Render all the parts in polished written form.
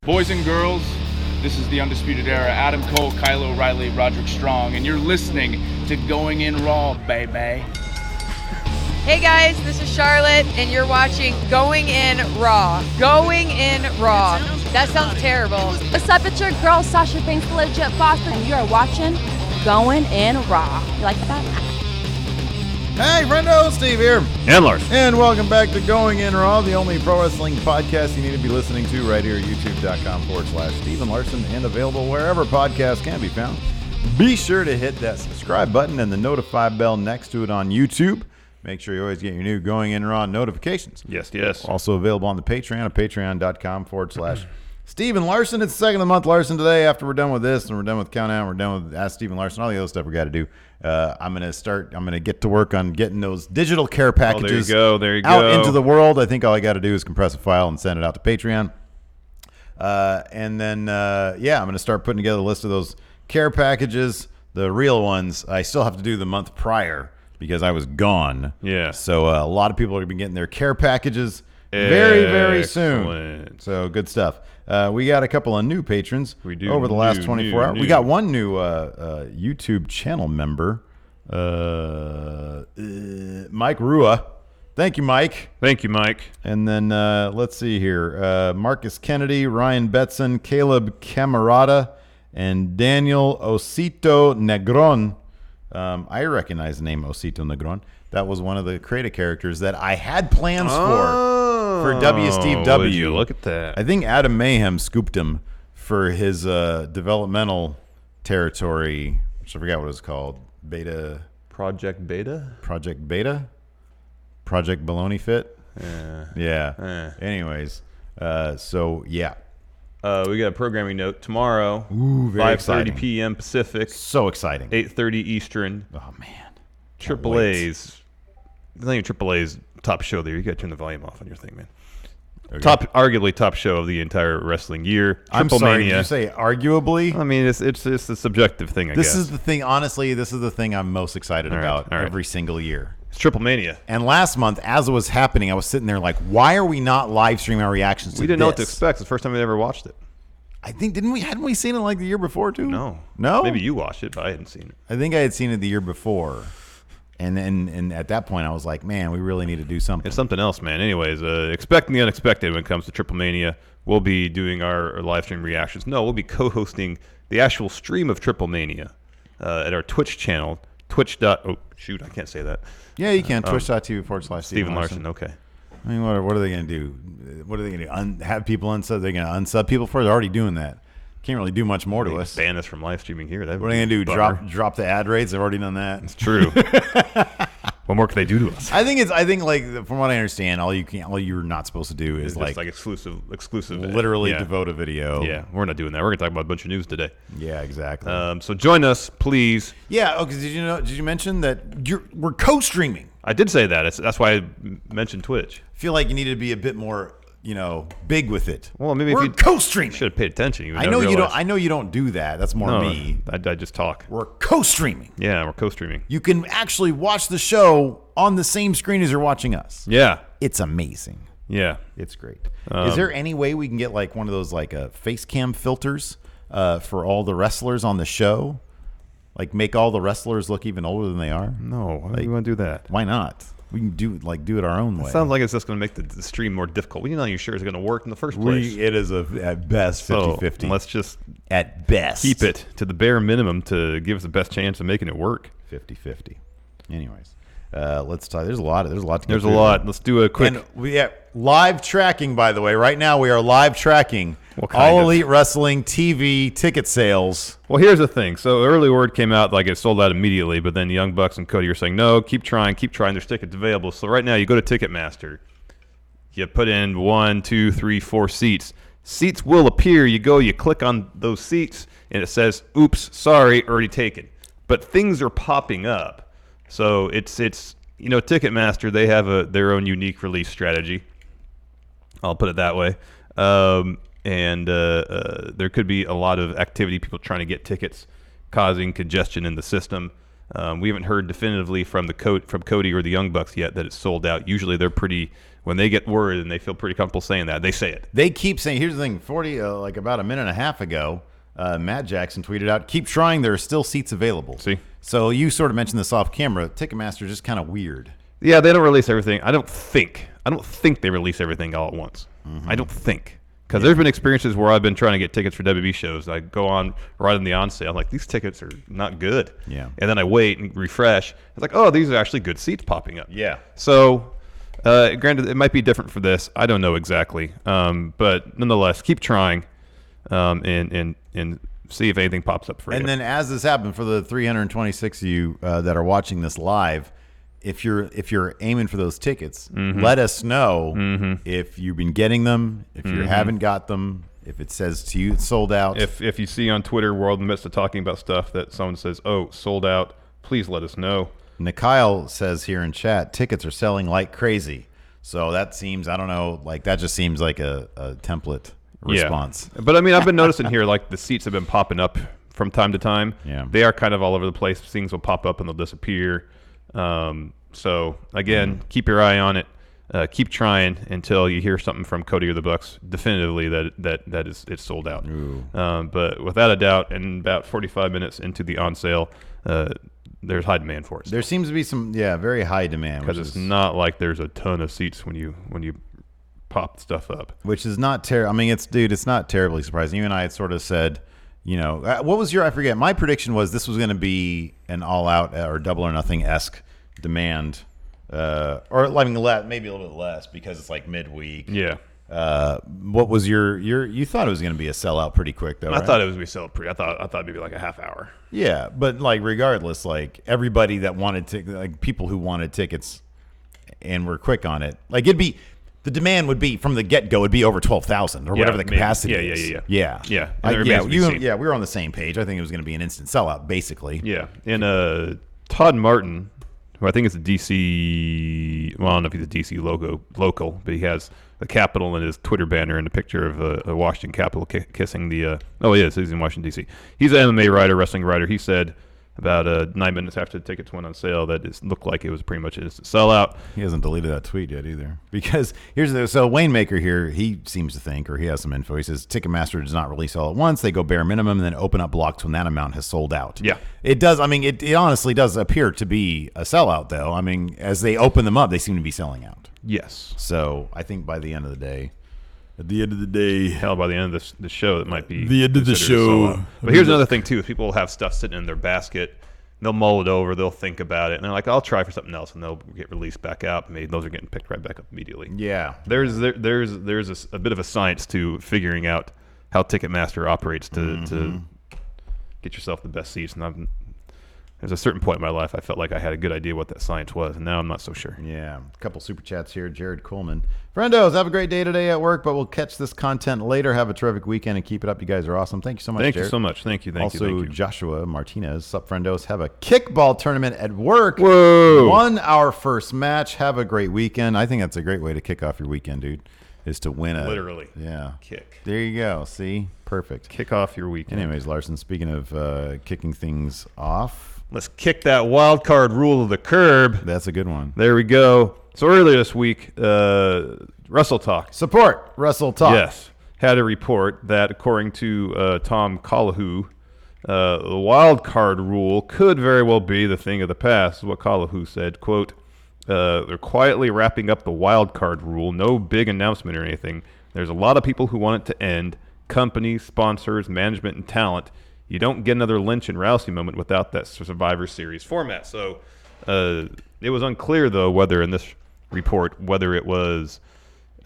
Boys and girls, this is the Undisputed Era. Adam Cole, Kyle O'Reilly, Roderick Strong, and you're listening to Going In Raw, baby. Hey guys, this is Charlotte, and you're watching Going In Raw. Going In Raw. That sounds terrible. What's up? It's your girl, Sasha Banks, the legit boss, and you are watching Going In Raw. You like that? Hey, friendo, Steve here. And Larson. And welcome back to Going In Raw, the only pro wrestling podcast you need to be listening to right here at youtube.com/Steve and Larson, and available wherever podcasts can be found. Be sure to hit that subscribe button and the notify bell next to it on YouTube. Make sure you always get your new Going In Raw notifications. Yes, yes. Also available on the Patreon at patreon.com/Steve and Larson. It's the second of the month, Larson, today. After we're done with this and we're done with Countdown, we're done with Ask Steve and Larson, all the other stuff we got to do. I'm going to get to work on getting those digital care packages there you go. out into the world. I think all I got to do is compress a file and send it out to Patreon. And then, I'm going to start putting together a list of those care packages, the real ones. I still have to do the month prior because I was gone. Yeah. So a lot of people are going to be getting their care packages very, very soon. So good stuff. We got a couple of new patrons over the last 24 hours. We got one new YouTube channel member, Mike Rua. Thank you, Mike. Thank you, Mike. And then let's see here. Marcus Kennedy, Ryan Betson, Caleb Camarada, and Daniel Osito Negron. I recognize the name Osito Negron. That was one of the creative characters that I had plans for WCPW. Look at that. I think Adam Mayhem scooped him for his developmental territory, which I forgot what it's called. Project Beta? Project Baloney Fit? Yeah. Anyways, yeah. We got a programming note tomorrow. Ooh, very exciting. 5:30 p.m. Pacific. So exciting. 8:30 Eastern. Oh, man. Triple A's. I think Triple A's top show there. You got to turn the volume off on your thing, man. Okay. Arguably top show of the entire wrestling year. I'm sorry, did you say arguably? I mean, it's a subjective thing, I guess. This is the thing, honestly, this is the thing I'm most excited about every single year. It's Triple Mania. And last month, as it was happening, I was sitting there like, why are we not live streaming our reactions to this? We didn't know what to expect. It's the first time we ever watched it. I think, hadn't we seen it like the year before, too? No? Maybe you watched it, but I hadn't seen it. I think I had seen it the year before. And at that point, I was like, man, we really need to do something. It's something else, man. Anyways, expecting the unexpected when it comes to Triple Mania. We'll be doing our live stream reactions. No, we'll be co-hosting the actual stream of Triple Mania at our Twitch channel, I can't say that. Yeah, you can. Twitch.tv/Steve Larson. Okay. I mean, what are they going to do? What are they going to do? Have people unsub? They're going to unsub people for it? They're already doing that. Can't really do much more to us. Ban us from live streaming here. What are they going to do? Drop the ad rates? They've already done that. It's true. What more can they do to us? I think like from what I understand, all you're not supposed to do is like exclusive. Literally devote a video. Yeah, we're not doing that. We're going to talk about a bunch of news today. Yeah, exactly. So join us, please. Yeah. Okay. Did you mention that we're co-streaming? I did say that. That's why I mentioned Twitch. I feel like you need to be a bit more, big with it. Well, maybe we're co-streaming. Should have paid attention. I know you don't. I know you don't do that. That's more me. I just talk. We're co-streaming. Yeah, we're co-streaming. You can actually watch the show on the same screen as you're watching us. Yeah, it's amazing. Yeah, it's great. Is there any way we can get like one of those like face cam filters for all the wrestlers on the show? Like make all the wrestlers look even older than they are? No, why do you want to do that? Why not? We can do it our own way. It sounds like it's just going to make the stream more difficult. We're not even sure it's going to work in the first place. It is at best 50-50. So let's just at best keep it to the bare minimum to give us the best chance of making it work. 50-50. Anyways, let's talk. There's a lot to get There's through. a lot. Let's do a quick. And live tracking, by the way. Right now we are live tracking All Elite Wrestling TV ticket sales. Well, here's the thing. So early word came out like it sold out immediately, but then the Young Bucks and Cody are saying, no, keep trying. There's tickets available. So right now you go to Ticketmaster. You put in 1, 2, 3, 4 seats. Seats will appear. You click on those seats, and it says, oops, sorry, already taken. But things are popping up. So it's Ticketmaster, they have their own unique release strategy. I'll put it that way. And there could be a lot of activity, people trying to get tickets, causing congestion in the system. We haven't heard definitively from Cody or the Young Bucks yet that it's sold out. Usually they're pretty, when they get word and they feel pretty comfortable saying that, they say it. They keep saying, here's the thing, like about a minute and a half ago, Matt Jackson tweeted out, keep trying, there are still seats available. See? So you sort of mentioned this off camera. Ticketmaster is just kind of weird. Yeah, they don't release everything. I don't think they release everything all at once. I don't think. Because there's been experiences where I've been trying to get tickets for WB shows. I go on right in the on sale. I'm like, these tickets are not good. Yeah. And then I wait and refresh. It's like, oh, these are actually good seats popping up. Yeah. So, granted, it might be different for this. I don't know exactly. But nonetheless, keep trying and see if anything pops up for you. And then as this happened, for the 326 of you that are watching this live, if you're aiming for those tickets, let us know if you've been getting them, if you haven't got them, if it says to you it's sold out. If you see on Twitter, we're all in the midst of talking about stuff that someone says, oh, sold out, please let us know. Nikhil says here in chat, tickets are selling like crazy. So that seems, I don't know, like that just seems like a template response. Yeah. But I mean, I've been noticing here, like the seats have been popping up from time to time. Yeah. They are kind of all over the place. Things will pop up and they'll disappear. So again, keep your eye on it. Keep trying until you hear something from Cody or the Bucks definitively that it's sold out. But without a doubt, in about 45 minutes into the on sale, there's high demand for it. There seems to be some very high demand because it's not like there's a ton of seats when you pop stuff up. Which is not terrible. I mean, it's not terribly surprising. You and I had sort of said, what was I forget. My prediction was this was going to be an all-out or double or nothing-esque demand, or I mean, maybe a little bit less because it's like midweek. Yeah. What was you thought it was going to be a sellout pretty quick though? I thought it was going to be sold pretty. I thought maybe like a half hour. Yeah, but like regardless, like everybody that wanted like people who wanted tickets and were quick on it, like the demand would be from the get-go would be over 12,000 or whatever the capacity is. Yeah. We were on the same page. I think it was going to be an instant sellout, basically. Yeah, and Todd Martin, who I think is a DC, well, I don't know if he's a DC local, but he has the Capitol in his Twitter banner and a picture of a Washington Capitol kissing the, he's in Washington, DC. He's an MMA writer, wrestling writer. He said about 9 minutes after the tickets went on sale that it looked like it was pretty much a sellout. He hasn't deleted that tweet yet either. Because so Wayne Maker here, he seems to think, or he has some info, he says Ticketmaster does not release all at once. They go bare minimum and then open up blocks when that amount has sold out. Yeah. It does, I mean, it honestly does appear to be a sellout though. I mean, as they open them up, they seem to be selling out. Yes. So I think by the end of the day, hell, by the end of the show, it might be the end of the show. But here's another thing too: is people will have stuff sitting in their basket, they'll mull it over, they'll think about it, and they're like, "I'll try for something else," and they'll get released back out. Maybe those are getting picked right back up immediately. Yeah, there's a bit of a science to figuring out how Ticketmaster operates to get yourself the best seats. And there's a certain point in my life I felt like I had a good idea what that science was, and now I'm not so sure. Yeah. A couple super chats here. Jared Coleman. Friendos, have a great day today at work, but we'll catch this content later. Have a terrific weekend and keep it up. You guys are awesome. Thank you so much, Thank Jared. you so much. Thank you. Also, Joshua Martinez. Sup, Friendos. Have a kickball tournament at work. Whoa. Won our first match. Have a great weekend. I think that's a great way to kick off your weekend, dude, is to win literally. Yeah. Kick. There you go. See? Perfect. Kick off your weekend. Anyways, Larson, speaking of kicking things off, let's kick that wild card rule to the curb. that's a good one. There we go. So earlier this week, Wrestle Talk. Support Wrestle Talk. Yes. Had a report that, according to Tom Collahu, the wild card rule could very well be the thing of the past, is what Collahu said. Quote, they're quietly wrapping up the wild card rule. No big announcement or anything. There's a lot of people who want it to end. Companies, sponsors, management, and talent. You don't get another Lynch and Rousey moment without that Survivor Series format. So it was unclear, though, whether in this report, whether it was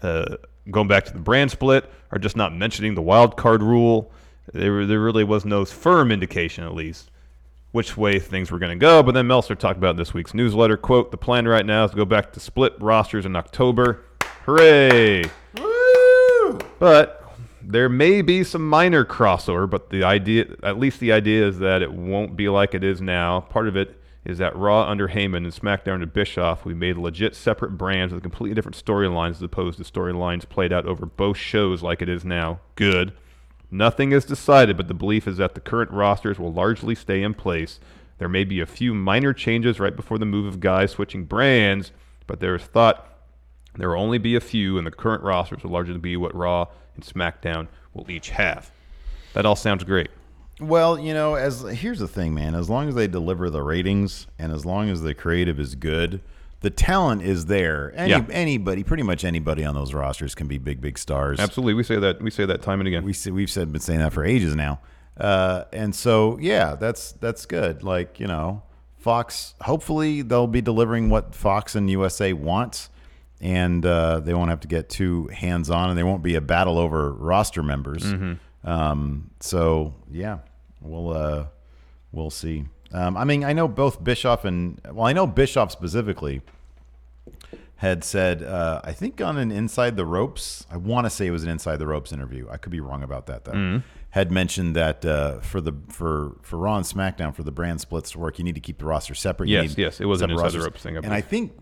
going back to the brand split or just not mentioning the wild card rule. There really was no firm indication, at least, which way things were going to go. But then Meltzer talked about in this week's newsletter, quote, the plan right now is to go back to split rosters in October. Hooray! Woo! But there may be some minor crossover, but the idea is that it won't be like it is now. Part of it is that Raw under Heyman and SmackDown under Bischoff, we made legit separate brands with completely different storylines as opposed to storylines played out over both shows like it is now. Good. Nothing is decided, but the belief is that the current rosters will largely stay in place. There may be a few minor changes right before the move of guys switching brands, but there is thought there will only be a few, and the current rosters will largely be what Raw and SmackDown will each have. That all sounds great. Well, here's the thing, man. As long as they deliver the ratings and as long as the creative is good, the talent is there. Anybody, pretty much anybody on those rosters can be big stars. Absolutely. We say that time and again. We've been saying that for ages now. And so, yeah, that's good. Like, Fox, hopefully they'll be delivering what Fox and USA want, and they won't have to get too hands-on, and there won't be a battle over roster members. So, yeah, we'll see. I know both Bischoff I know Bischoff specifically had said, I think on an Inside the Ropes, I want to say it was an Inside the Ropes interview. I could be wrong about that, though. Had mentioned that for Raw and SmackDown, for the brand splits to work, you need to keep the roster separate. Yes, it was an Inside the Ropes thing. And I think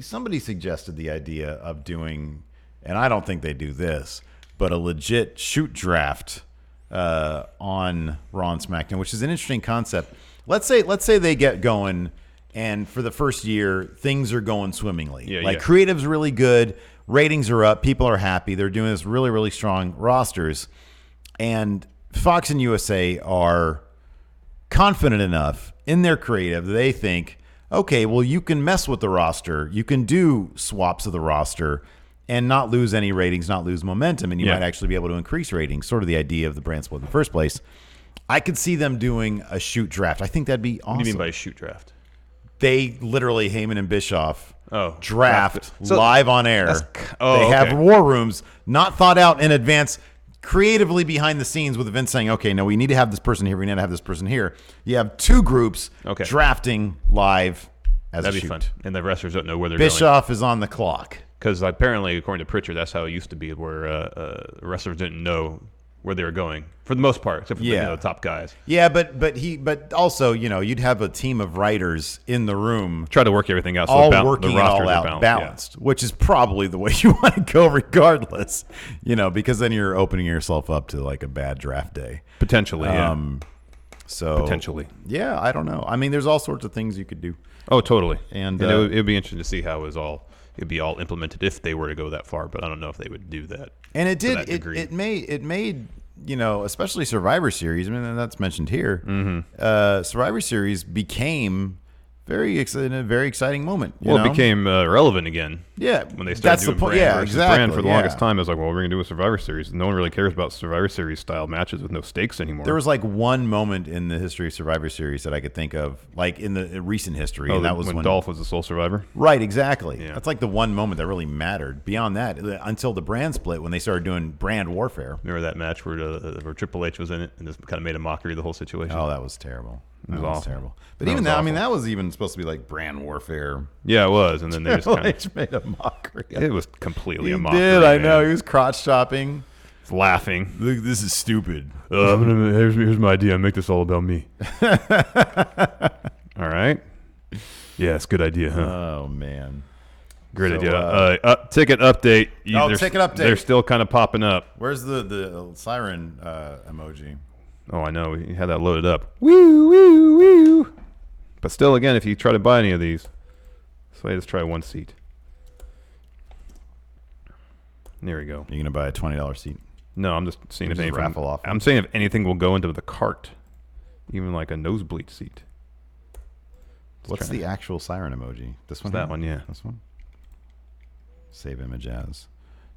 somebody suggested the idea of doing, and I don't think they do this, but a legit shoot draft on Raw and SmackDown, which is an interesting concept. Let's say they get going, and for the first year, things are going swimmingly. Creative's really good, ratings are up, people are happy, they're doing this really, really strong rosters, and Fox and USA are confident enough in their creative that they think, okay, well, you can mess with the roster, you can do swaps of the roster, and not lose any ratings, not lose momentum, and you might actually be able to increase ratings, sort of the idea of the brand split in the first place. I could see them doing a shoot draft. I think that'd be awesome. What do you mean by a shoot draft? They literally, Heyman and Bischoff, draft live on air. They have war rooms, not thought out in advance, creatively behind the scenes with Vince saying, okay, no, we need to have this person here, we need to have this person here. You have two groups drafting live as That'd a shoot. be fun. And the wrestlers don't know where they're going. Bischoff is on the clock. Because apparently, according to Pritchard, that's how it used to be, where wrestlers didn't know where they were going for the most part, except for the top guys. Yeah, but also, you'd have a team of writers in the room, try to work everything out, so all working it all out, balanced, which is probably the way you want to go, regardless. Because then you're opening yourself up to like a bad draft day, potentially. So potentially, yeah, I don't know. There's all sorts of things you could do. Oh, totally. And it would be interesting to see how it'd be all implemented if they were to go that far, but I don't know if they would do that. And it did. It made especially Survivor Series. That's mentioned here. Survivor Series became a very exciting moment. It became relevant again. Yeah, when they started doing brand versus brand for the longest time, it was like, well, we're gonna do a Survivor Series. No one really cares about Survivor Series style matches with no stakes anymore. There was like one moment in the history of Survivor Series that I could think of, like in the recent history, and that was when Dolph was the sole survivor. Right, exactly. Yeah. That's like the one moment that really mattered. Beyond that, until the brand split, when they started doing brand warfare. Remember that match where Triple H was in it and just kind of made a mockery of the whole situation? Oh, that was terrible. That was terrible. But even that, that was even supposed to be like brand warfare. Yeah, it was. And then they just kind of made a mockery. It was completely a mockery. I know. He was crotch chopping. He's laughing. Look, this is stupid. Here's my idea. Make this all about me. All right. Yeah, it's a good idea, huh? Oh, man. Great idea. Ticket update. Ticket update. They're still kind of popping up. Where's the siren emoji? Oh, I know. You had that loaded up. Woo, woo, woo. But still, again, if you try to buy any of these, so let's try one seat. There we go. You're going to buy a $20 seat? No, I'm just seeing if anything. Raffle off. I'm saying if anything will go into the cart, even like a nosebleed seat. What's the actual siren emoji? This one? That one, yeah. This one? Save image as.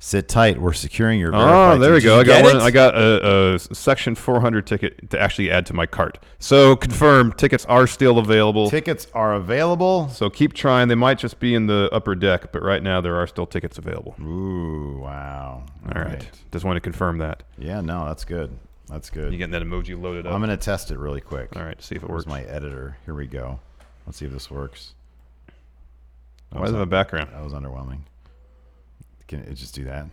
Sit tight. We're securing your verified. Oh, there we go. I got a Section 400 ticket to actually add to my cart. So confirmed, tickets are still available. Tickets are available. So keep trying. They might just be in the upper deck, but right now there are still tickets available. Ooh, wow. All right. Just want to confirm that. Yeah, no, that's good. That's good. You getting that emoji loaded up? I'm going to test it really quick. All right, see if it works. Where's my editor? Here we go. Let's see if this works. Why does it have a background? That was underwhelming. Can it just do that?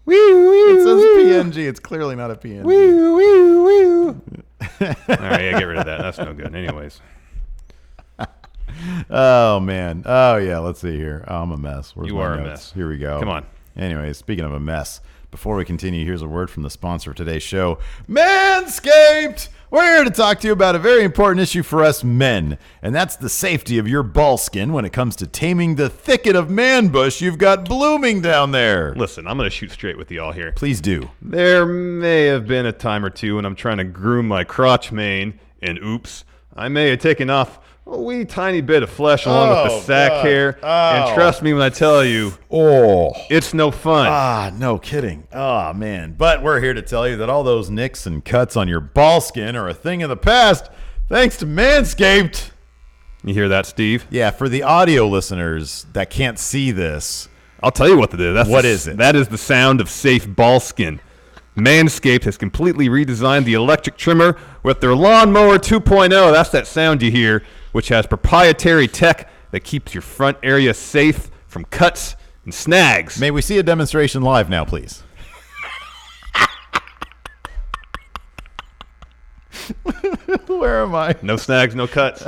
It says PNG. It's clearly not a PNG. All right, yeah, get rid of that. That's no good. Anyways. Oh, man. Oh, yeah. Let's see here. Oh, I'm a mess. You are a mess. Here we go. Come on. Anyways, speaking of a mess, before we continue, here's a word from the sponsor of today's show, Manscaped. We're here to talk to you about a very important issue for us men, and that's the safety of your ball skin when it comes to taming the thicket of man bush you've got blooming down there. Listen, I'm going to shoot straight with y'all here. Please do. There may have been a time or two when I'm trying to groom my crotch mane, and oops, I may have taken off a wee tiny bit of flesh along with the sack hair. And trust me when I tell you, it's no fun. No kidding. Oh, man. But we're here to tell you that all those nicks and cuts on your ball skin are a thing of the past thanks to Manscaped. You hear that, Steve? Yeah, for the audio listeners that can't see this, I'll tell you what it is. What is it? That is the sound of safe ball skin. Manscaped has completely redesigned the electric trimmer with their Lawnmower 2.0. That's that sound you hear, which has proprietary tech that keeps your front area safe from cuts and snags. may we see a demonstration live now, please? Where am I? No snags, no cuts.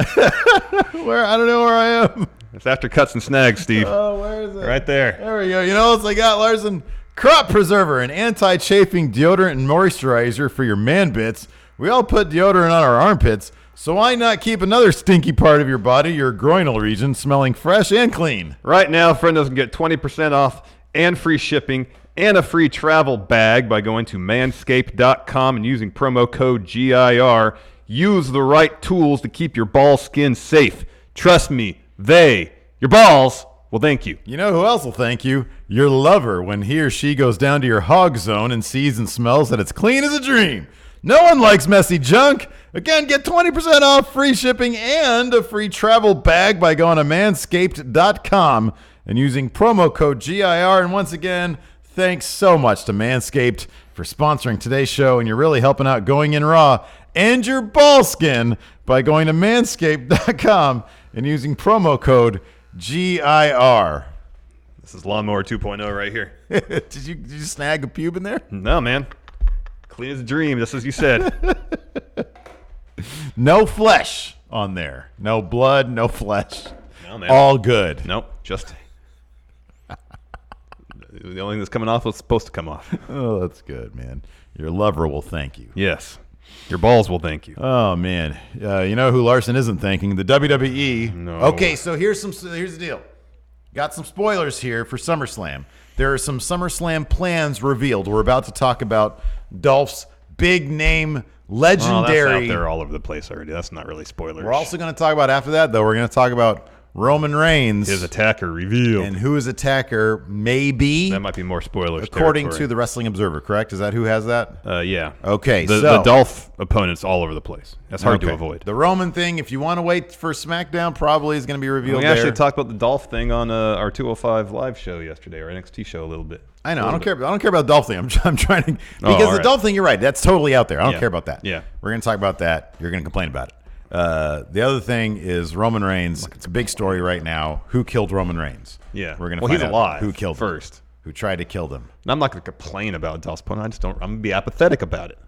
Where? I don't know where I am. It's after cuts and snags, Steve. Oh, where is it? Right there. There we go. You know what else I got, Larson? Crop Preserver, an anti-chafing deodorant and moisturizer for your man bits. We all put deodorant on our armpits, so why not keep another stinky part of your body, your groinal region, smelling fresh and clean? Right now, friend can get 20% off and free shipping and a free travel bag by going to manscaped.com and using promo code GIR. Use the right tools to keep your ball skin safe. Trust me, your balls, will thank you. You know who else will thank you? Your lover, when he or she goes down to your hog zone and sees and smells that it's clean as a dream. No one likes messy junk. Again, get 20% off, free shipping, and a free travel bag by going to manscaped.com and using promo code GIR. And once again, thanks so much to Manscaped for sponsoring today's show, and you're really helping out Going In Raw and your ball skin by going to manscaped.com and using promo code GIR. This is Lawnmower 2.0 right here. Did you snag a pube in there? No, man. Clean as a dream, just as you said. No flesh on there. No blood, no flesh. No, man. All good. Nope, just the only thing that's coming off was supposed to come off. Oh, that's good, man. Your lover will thank you. Yes. Your balls will thank you. Oh, man. You know who Larson isn't thanking? The WWE. No. Okay, so here's the deal. Got some spoilers here for SummerSlam. There are some SummerSlam plans revealed. We're about to talk about Dolph's big name, legendary. That's out there all over the place already. That's not really spoilers. We're also going to talk about, after that, though, we're going to talk about Roman Reigns. His attacker revealed. And who his attacker may be. That might be more spoilers. According to the Wrestling Observer, correct? Is that who has that? Yeah. Okay, the Dolph opponent's all over the place. That's hard to Okay. avoid. The Roman thing, if you want to wait for SmackDown, probably is going to be revealed We there. actually talked about the Dolph thing on our 205 live show yesterday, our NXT show a little bit. I know. I don't care about the Dolph thing. I'm trying to because all the right. Dolph thing. You're right. That's totally out there. I don't care about that. Yeah. We're going to talk about that. You're going to complain about it. The other thing is Roman Reigns. It's a big story right now. Who killed Roman Reigns? Yeah. We're going to Well, find he's out alive who killed him, first. who tried to kill them. And I'm not going to complain about Dolph's opponent. I'm going to be apathetic about it.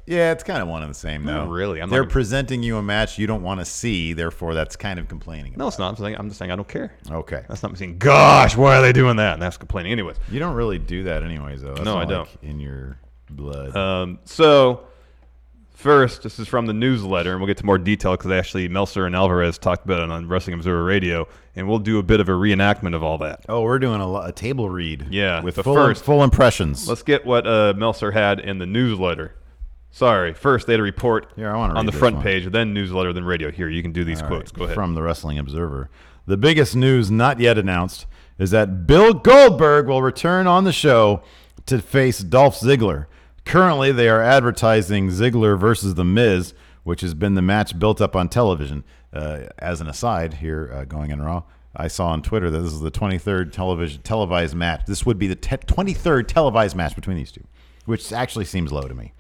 Yeah, it's kind of one and the same, though. Not really. They're presenting you a match you don't want to see. Therefore, that's kind of complaining. No, it's not. I'm just saying I don't care. Okay. That's not me saying, gosh, why are they doing that? And that's complaining. Anyways. You don't really do that anyways, though. That's No, not I like in your blood. So, first, this is from the newsletter, and we'll get to more detail because actually Meltzer and Alvarez talked about it on Wrestling Observer Radio, and we'll do a bit of a reenactment of all that. Oh, we're doing a table read. Yeah, with but full impressions. Let's get what Meltzer had in the newsletter. Sorry, first they had a report Here, I wanna on read the this front one. page, then newsletter, then radio. Here, you can do these quotes. Go ahead. From the Wrestling Observer. The biggest news not yet announced is that Bill Goldberg will return on the show to face Dolph Ziggler. Currently, they are advertising Ziggler versus The Miz, which has been the match built up on television. As an aside here, Going In Raw, I saw on Twitter that this is the 23rd televised match. This would be the 23rd televised match between these two, which actually seems low to me.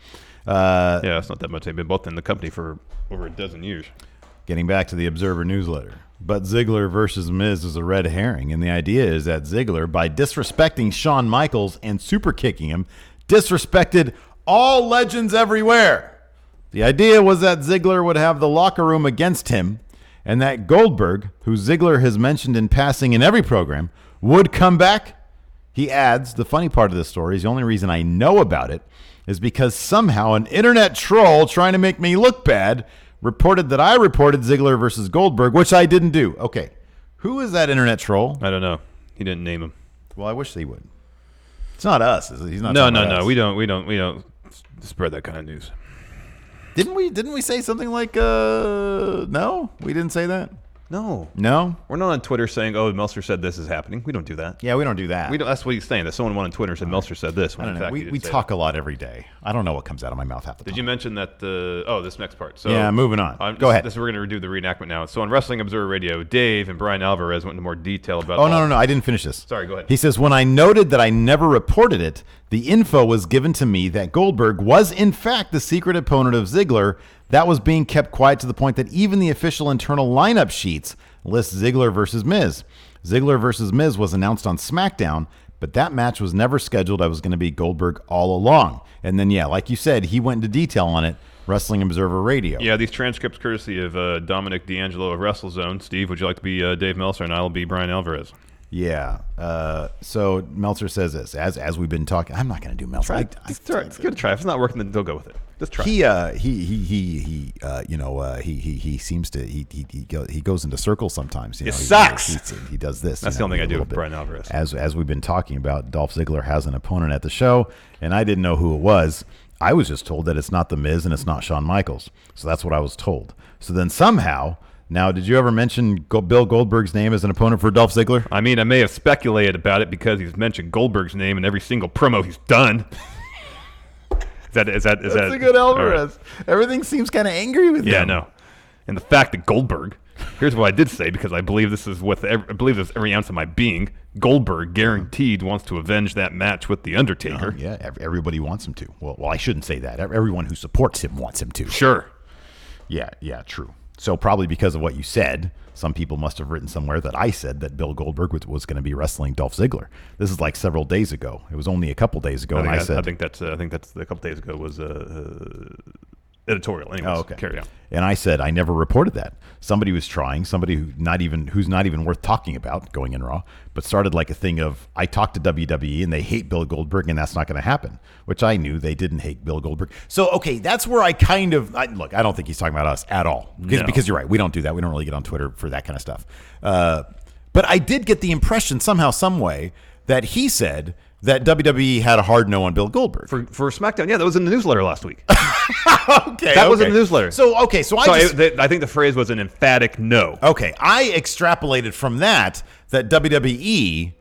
Yeah, it's not that much. They've been both in the company for over a dozen years. Getting back to the Observer newsletter. But Ziggler versus Miz is a red herring, and the idea is that Ziggler, by disrespecting Shawn Michaels and super kicking him, disrespected all legends everywhere. The idea was that Ziggler would have the locker room against him, and that Goldberg, who Ziggler has mentioned in passing in every program, would come back. He adds, the funny part of this story is the only reason I know about it is because somehow an internet troll trying to make me look bad reported that I reported Ziggler versus Goldberg, which I didn't do. Okay, who is that internet troll? I don't know. He didn't name him. Well, I wish he would. It's not us. He's not. No. Us. We don't spread that kind of news. Didn't we say something like no? We didn't say that. No. We're not on Twitter saying, "Oh, Meltzer said this is happening." We don't do that. Yeah, we don't do that. We don't. That's what he's saying. That someone went on Twitter and said Meltzer said this. I don't know. We talk a lot every day. I don't know what comes out of my mouth half the time. Did you mention that this next part? So yeah, moving on. Go ahead. We're going to redo the reenactment now. So on Wrestling Observer Radio, Dave and Brian Alvarez went into more detail about. Oh no! I didn't finish this. Sorry, go ahead. He says, when I noted that I never reported it, the info was given to me that Goldberg was in fact the secret opponent of Ziggler. That was being kept quiet to the point that even the official internal lineup sheets list Ziggler versus Miz. Ziggler versus Miz was announced on SmackDown, but that match was never scheduled. I was going to be Goldberg all along. And then, yeah, like you said, he went into detail on it, Wrestling Observer Radio. Yeah, these transcripts courtesy of Dominic D'Angelo of WrestleZone. Steve, would you like to be Dave Meltzer, and I'll be Brian Alvarez? Yeah. So Meltzer says this, as we've been talking. I'm not going to do Meltzer. It's good to try. If it's not working, then don't go with it. Just try. He seems to he goes into circles sometimes. It sucks. He does this. That's the only thing I do with Brian Alvarez. As we've been talking about, Dolph Ziggler has an opponent at the show, and I didn't know who it was. I was just told that it's not The Miz and it's not Shawn Michaels. So that's what I was told. So then somehow. Now, did you ever mention Bill Goldberg's name as an opponent for Dolph Ziggler? I mean, I may have speculated about it because he's mentioned Goldberg's name in every single promo he's done. Is that That's a good Alvarez. Right. Everything seems kind of angry with him. Yeah, no. And the fact that Goldberg, here's what I did say, because I believe this is every ounce of my being. Goldberg guaranteed wants to avenge that match with The Undertaker. Yeah, everybody wants him to. Well, I shouldn't say that. Everyone who supports him wants him to. Sure. Yeah, true. So probably because of what you said, some people must have written somewhere that I said that Bill Goldberg was going to be wrestling Dolph Ziggler. This is like several days ago. It was only a couple days ago. I think that's a couple days ago was editorial. Anyways, okay. Carry on. And I said I never reported that. Somebody was trying. Somebody who's not even worth talking about going in Raw, but started like a thing of I talked to WWE and they hate Bill Goldberg and that's not going to happen. Which I knew they didn't hate Bill Goldberg. So okay, that's where I kind of look. I don't think he's talking about us at all because you're right. We don't do that. We don't really get on Twitter for that kind of stuff. But I did get the impression somehow, some way that he said that WWE had a hard no on Bill Goldberg for SmackDown. Yeah, that was in the newsletter last week. That was in the newsletter. So I think the phrase was an emphatic no. Okay, I extrapolated from that WWE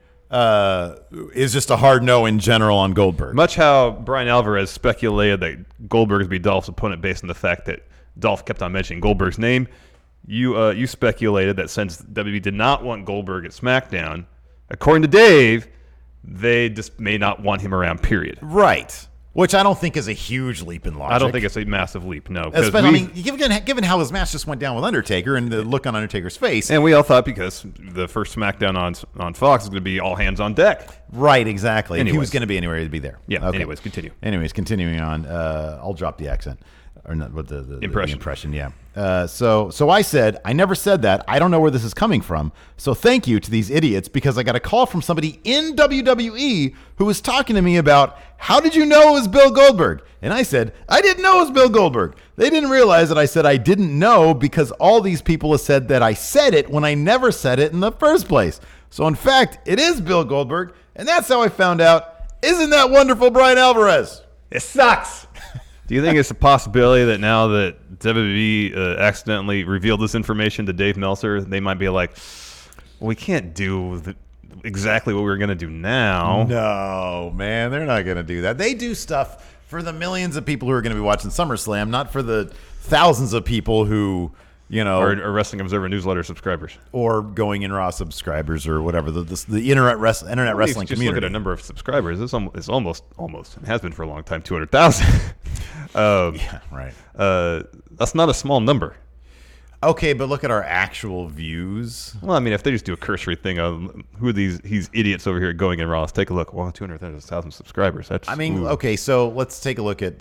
is just a hard no in general on Goldberg. Much how Brian Alvarez speculated that Goldberg would be Dolph's opponent based on the fact that Dolph kept on mentioning Goldberg's name. You speculated that since WWE did not want Goldberg at SmackDown, according to Dave, they just may not want him around, period. Right. Which I don't think is a huge leap in logic. I don't think it's a massive leap, no. Given how his match just went down with Undertaker and the look on Undertaker's face. And we all thought because the first SmackDown on Fox is going to be all hands on deck. Right, exactly. Anyways. He was going to be anywhere to be there. Yeah, okay. Anyways, continue. Continuing on. I'll drop the accent. Or not, what the impression, yeah. So I said, I never said that. I don't know where this is coming from. So thank you to these idiots because I got a call from somebody in WWE who was talking to me about, how did you know it was Bill Goldberg? And I said, I didn't know it was Bill Goldberg. They didn't realize that I said I didn't know because all these people have said that I said it when I never said it in the first place. So in fact, it is Bill Goldberg. And that's how I found out. Isn't that wonderful, Brian Alvarez? It sucks. Do you think it's a possibility that now that WWE accidentally revealed this information to Dave Meltzer, they might be like, well, we can't do exactly what we're going to do now? No, man, they're not going to do that. They do stuff for the millions of people who are going to be watching SummerSlam, not for the thousands of people who, or Wrestling Observer newsletter subscribers, or Going in Raw subscribers, or whatever the internet wrestling community. Just look at a number of subscribers. It's almost it has been for a long time 200,000. Yeah, right. That's not a small number. Okay, but look at our actual views. Well, I mean, if they just do a cursory thing of who are these idiots over here Going in Raw, let's take a look. Well, 200,000 subscribers. Okay, so let's take a look at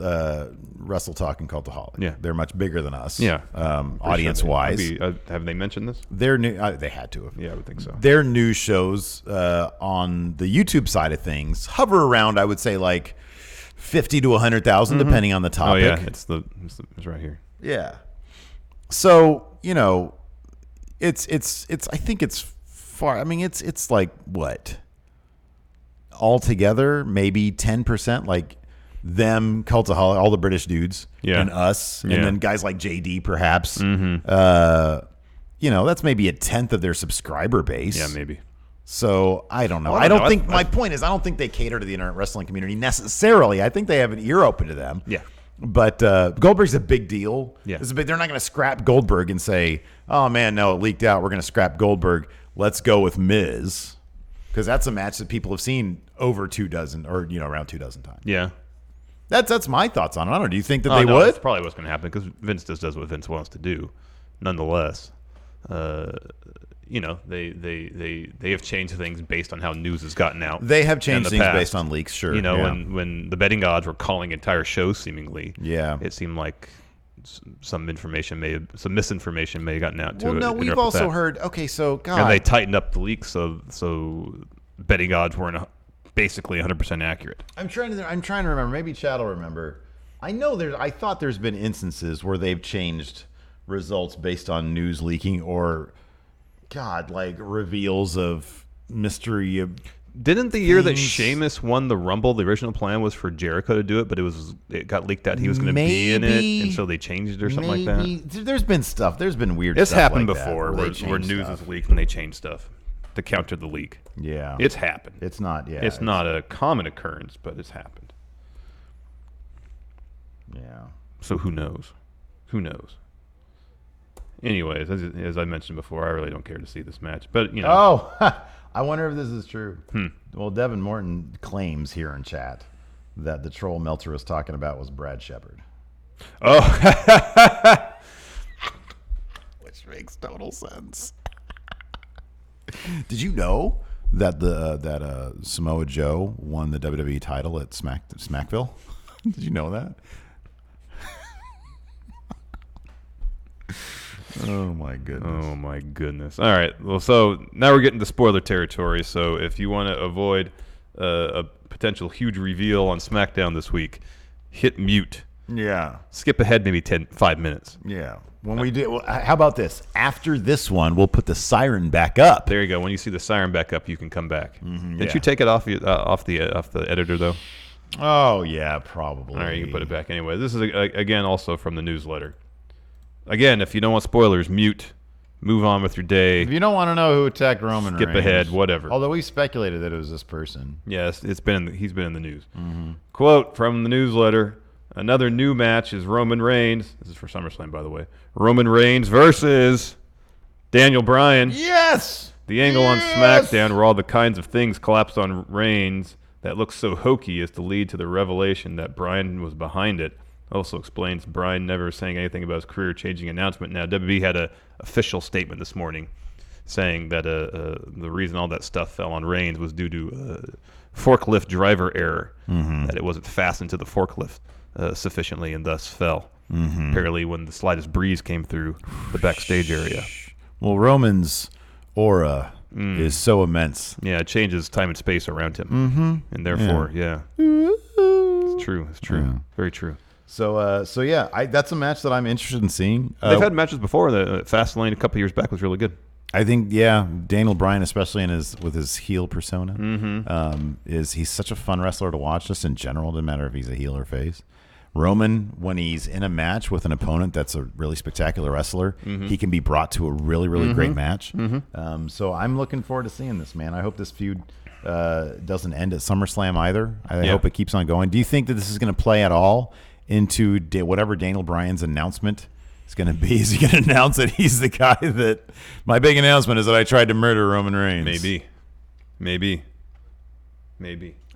Wrestle Talk and Cultaholic. Yeah. They're much bigger than us. Yeah. Audience-wise. Have they mentioned this? They're new. They had to have. Yeah, I would think so. Their news shows on the YouTube side of things hover around, I would say, like 50 to 100,000, depending on the Oh topic. yeah, it's right here. Yeah. So, it's I think it's far. I mean, it's like what? Altogether, maybe 10%, like them, Cultaholic, all the British dudes, and us, and then guys like JD, perhaps. That's maybe a tenth of their subscriber base. Yeah, maybe. So I don't know. Well, I don't think my point is I don't think they cater to the internet wrestling community necessarily. I think they have an ear open to them. Yeah. But Goldberg's a big deal. Yeah. They're not going to scrap Goldberg and say, "Oh man, no, it leaked out. We're going to scrap Goldberg. Let's go with Miz," because that's a match that people have seen over 24 or around 24 times. Yeah. That's my thoughts on it. I don't know. Do you think that Oh, they no, would? That's probably what's going to happen because Vince just does what Vince wants to do. Nonetheless, they have changed things based on how news has gotten out. They have changed things past. based on leaks, sure. When the betting odds were calling entire shows, seemingly, it seemed like some misinformation may have gotten out. Well, no, we've also heard. Okay, so God, and they tightened up the leaks so betting odds weren't basically 100% accurate. I'm trying to remember. Maybe Chad will remember. I thought there's been instances where they've changed results based on news leaking or, God, like reveals of mystery. Didn't the year that Sheamus won the Rumble, the original plan was for Jericho to do it, but it got leaked out he was going to be in it, and so they changed it or something like that? There's been stuff. There's been weird It's stuff happened like before that where news is leaked and they change stuff to counter the leak. Yeah. It's happened. It's not, It's not a common occurrence, but it's happened. Yeah. So who knows? Who knows? Anyways, as I mentioned before, I really don't care to see this match. But, Oh, I wonder if this is true. Well, Devin Morton claims here in chat that the troll Meltzer was talking about was Brad Shepard. Oh. Which makes total sense. Did you know that Samoa Joe won the WWE title at Smackville? Did you know that? Oh my goodness. Oh my goodness. All right. Well, so now we're getting to spoiler territory. So if you want to avoid a potential huge reveal on SmackDown this week, hit mute. Yeah. Skip ahead maybe 5 minutes. Yeah. When we do, well, how about this? After this one, we'll put the siren back up. There you go. When you see the siren back up, you can come back. Mm-hmm, Didn't you take it off the editor though? Oh yeah, probably. All right, you can put it back anyway. This is again also from the newsletter. Again, if you don't want spoilers, mute. Move on with your day. If you don't want to know who attacked Roman Reigns, skip ahead, whatever. Although we speculated that it was this person. Yes, he's been in the news. Mm-hmm. Quote from the newsletter: another new match is Roman Reigns. This is for SummerSlam, by the way. Roman Reigns versus Daniel Bryan. Yes. The angle on SmackDown where all the kinds of things collapsed on Reigns that looks so hokey is to lead to the revelation that Bryan was behind it. Also explains Bryan never saying anything about his career-changing announcement. Now, WWE had an official statement this morning saying that the reason all that stuff fell on Reigns was due to forklift driver error, that it wasn't fastened to the forklift sufficiently and thus fell. Apparently when the slightest breeze came through the backstage area. Well, Roman's aura is so immense. Yeah, it changes time and space around him. And therefore, it's true. It's true. Yeah. Very true. So yeah, that's a match that I'm interested in seeing. They've had matches before. The Fastlane a couple years back was really good. I think, Daniel Bryan, especially with his heel persona, he's such a fun wrestler to watch. Just in general, doesn't matter if he's a heel or face. Roman, when he's in a match with an opponent that's a really spectacular wrestler, he can be brought to a really, really great match. So I'm looking forward to seeing this, man. I hope this feud doesn't end at SummerSlam either. I hope it keeps on going. Do you think that this is going to play at all into whatever Daniel Bryan's announcement is going to be? Is he going to announce that he's the guy that my big announcement is that I tried to murder Roman Reigns? Maybe.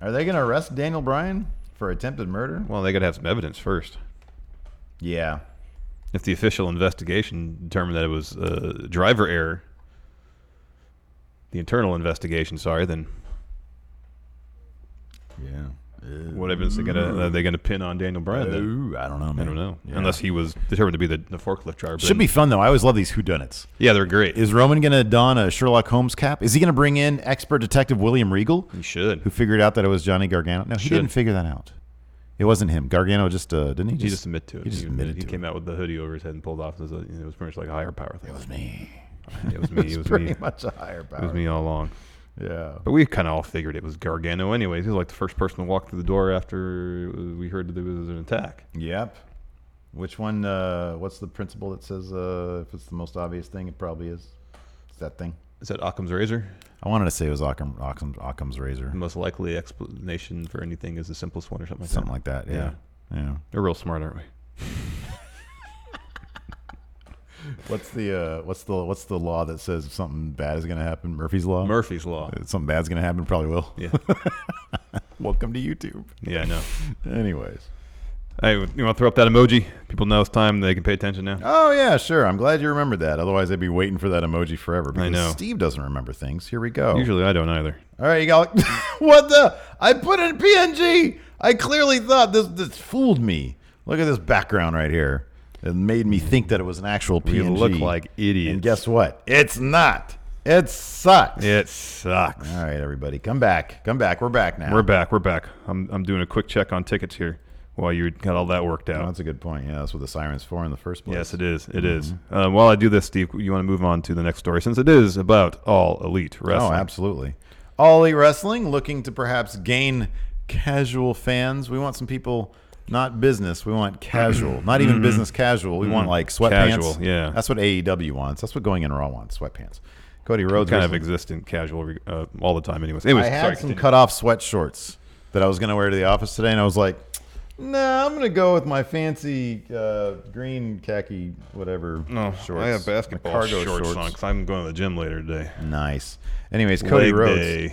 Are they going to arrest Daniel Bryan for attempted murder? Well, they got to have some evidence first. Yeah. If the official investigation determined that it was driver error, the internal investigation, then what evidence are they gonna pin on Daniel Bryan? Then? I don't know, man. I don't know. Yeah. Unless he was determined to be the forklift driver. Should be fun, though. I always love these whodunits. Yeah, they're great. Is Roman going to don a Sherlock Holmes cap? Is he going to bring in expert detective William Regal? He should. Who figured out that it was Johnny Gargano? No, he didn't figure that out. It wasn't him. Gargano just didn't he? He just admitted to it. He just admitted He to came it. out with the hoodie over his head and pulled off. It was pretty much like a higher power thing. It was me. It was me. It was pretty me. much a higher power. It was me all along. Yeah. But we kind of all figured it was Gargano anyways. He was like the first person to walk through the door after we heard that there was an attack. Yep. Which one? What's the principle that says if it's the most obvious thing, it probably is? It's that thing. Is that Occam's razor? I wanted to say it was Occam's razor. The most likely explanation for anything is the simplest one or something like Something like that. Yeah. Yeah. We're real smart, aren't we? What's the law that says if something bad is going to happen? Murphy's law. Murphy's law. If something bad's going to happen, probably will. Yeah. Welcome to YouTube. Yeah, I know. Anyways. Hey, you want to throw up that emoji? People know it's time. They can pay attention now. Oh yeah, sure. I'm glad you remembered that. Otherwise, I'd be waiting for that emoji forever. Because I know. Steve doesn't remember things. Here we go. Usually I don't either. All right, you got what the? I put in PNG. I clearly thought this fooled me. Look at this background right here. It made me think that it was an actual PNG. We look like idiots. And guess what? It's not. It sucks. It sucks. All right, everybody, come back. Come back. We're back now. We're back. I'm doing a quick check on tickets here while you got all that worked out. Oh, that's a good point. Yeah, that's what the siren's for in the first place. Yes, it is. It is. While I do this, Steve, you want to move on to the next story since it is about All Elite Wrestling. Oh, absolutely. All Elite Wrestling looking to perhaps gain casual fans. We want some people, not business. We want casual, not even business casual. We want like sweatpants. Casual, yeah. That's what AEW wants. That's what Going In Raw wants. Sweatpants. Cody Rhodes kind of existent casual all the time. Anyways, I had some cut-off sweat shorts that I was going to wear to the office today, and I was like, nah, I'm going to go with my fancy green khaki whatever shorts. I have basketball cargo shorts on because I'm going to the gym later today. Nice. Anyways, Cody Rhodes.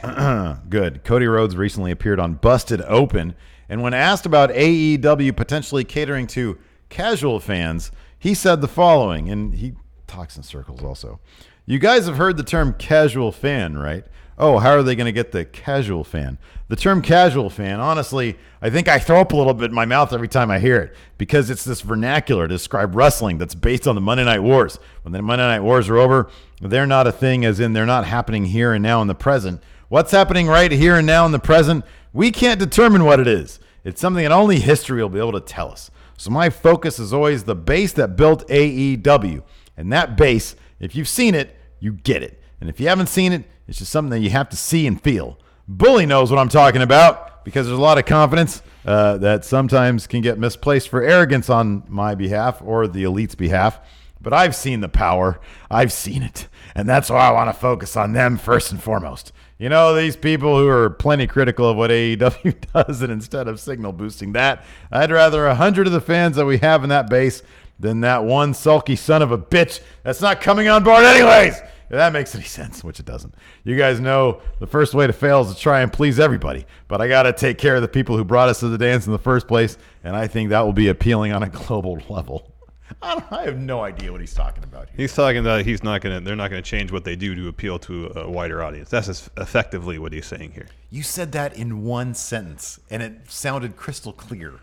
Good. Cody Rhodes recently appeared on Busted Open, and when asked about AEW potentially catering to casual fans, he said the following, and he talks in circles also. You guys have heard the term casual fan, right? Oh, how are they going to get the casual fan? The term casual fan, honestly, I think I throw up a little bit in my mouth every time I hear it because it's this vernacular to describe wrestling that's based on the Monday Night Wars. When the Monday Night Wars are over, they're not a thing as in they're not happening here and now in the present. What's happening right here and now in the present? We can't determine what it is. It's something that only history will be able to tell us. So my focus is always the base that built AEW. And that base, if you've seen it, you get it. And if you haven't seen it, it's just something that you have to see and feel. Bully knows what I'm talking about because there's a lot of confidence that sometimes can get misplaced for arrogance on my behalf or the Elite's behalf. But I've seen the power. I've seen it. And that's why I want to focus on them first and foremost. You know, these people who are plenty critical of what AEW does, and instead of signal boosting that, I'd rather 100 of the fans that we have in that base than that one sulky son of a bitch that's not coming on board anyways. If that makes any sense, which it doesn't. You guys know the first way to fail is to try and please everybody. But I got to take care of the people who brought us to the dance in the first place, and I think that will be appealing on a global level. I have no idea what he's talking about here. He's talking about they're not going to change what they do to appeal to a wider audience. That's effectively what he's saying here. You said that in one sentence, and it sounded crystal clear.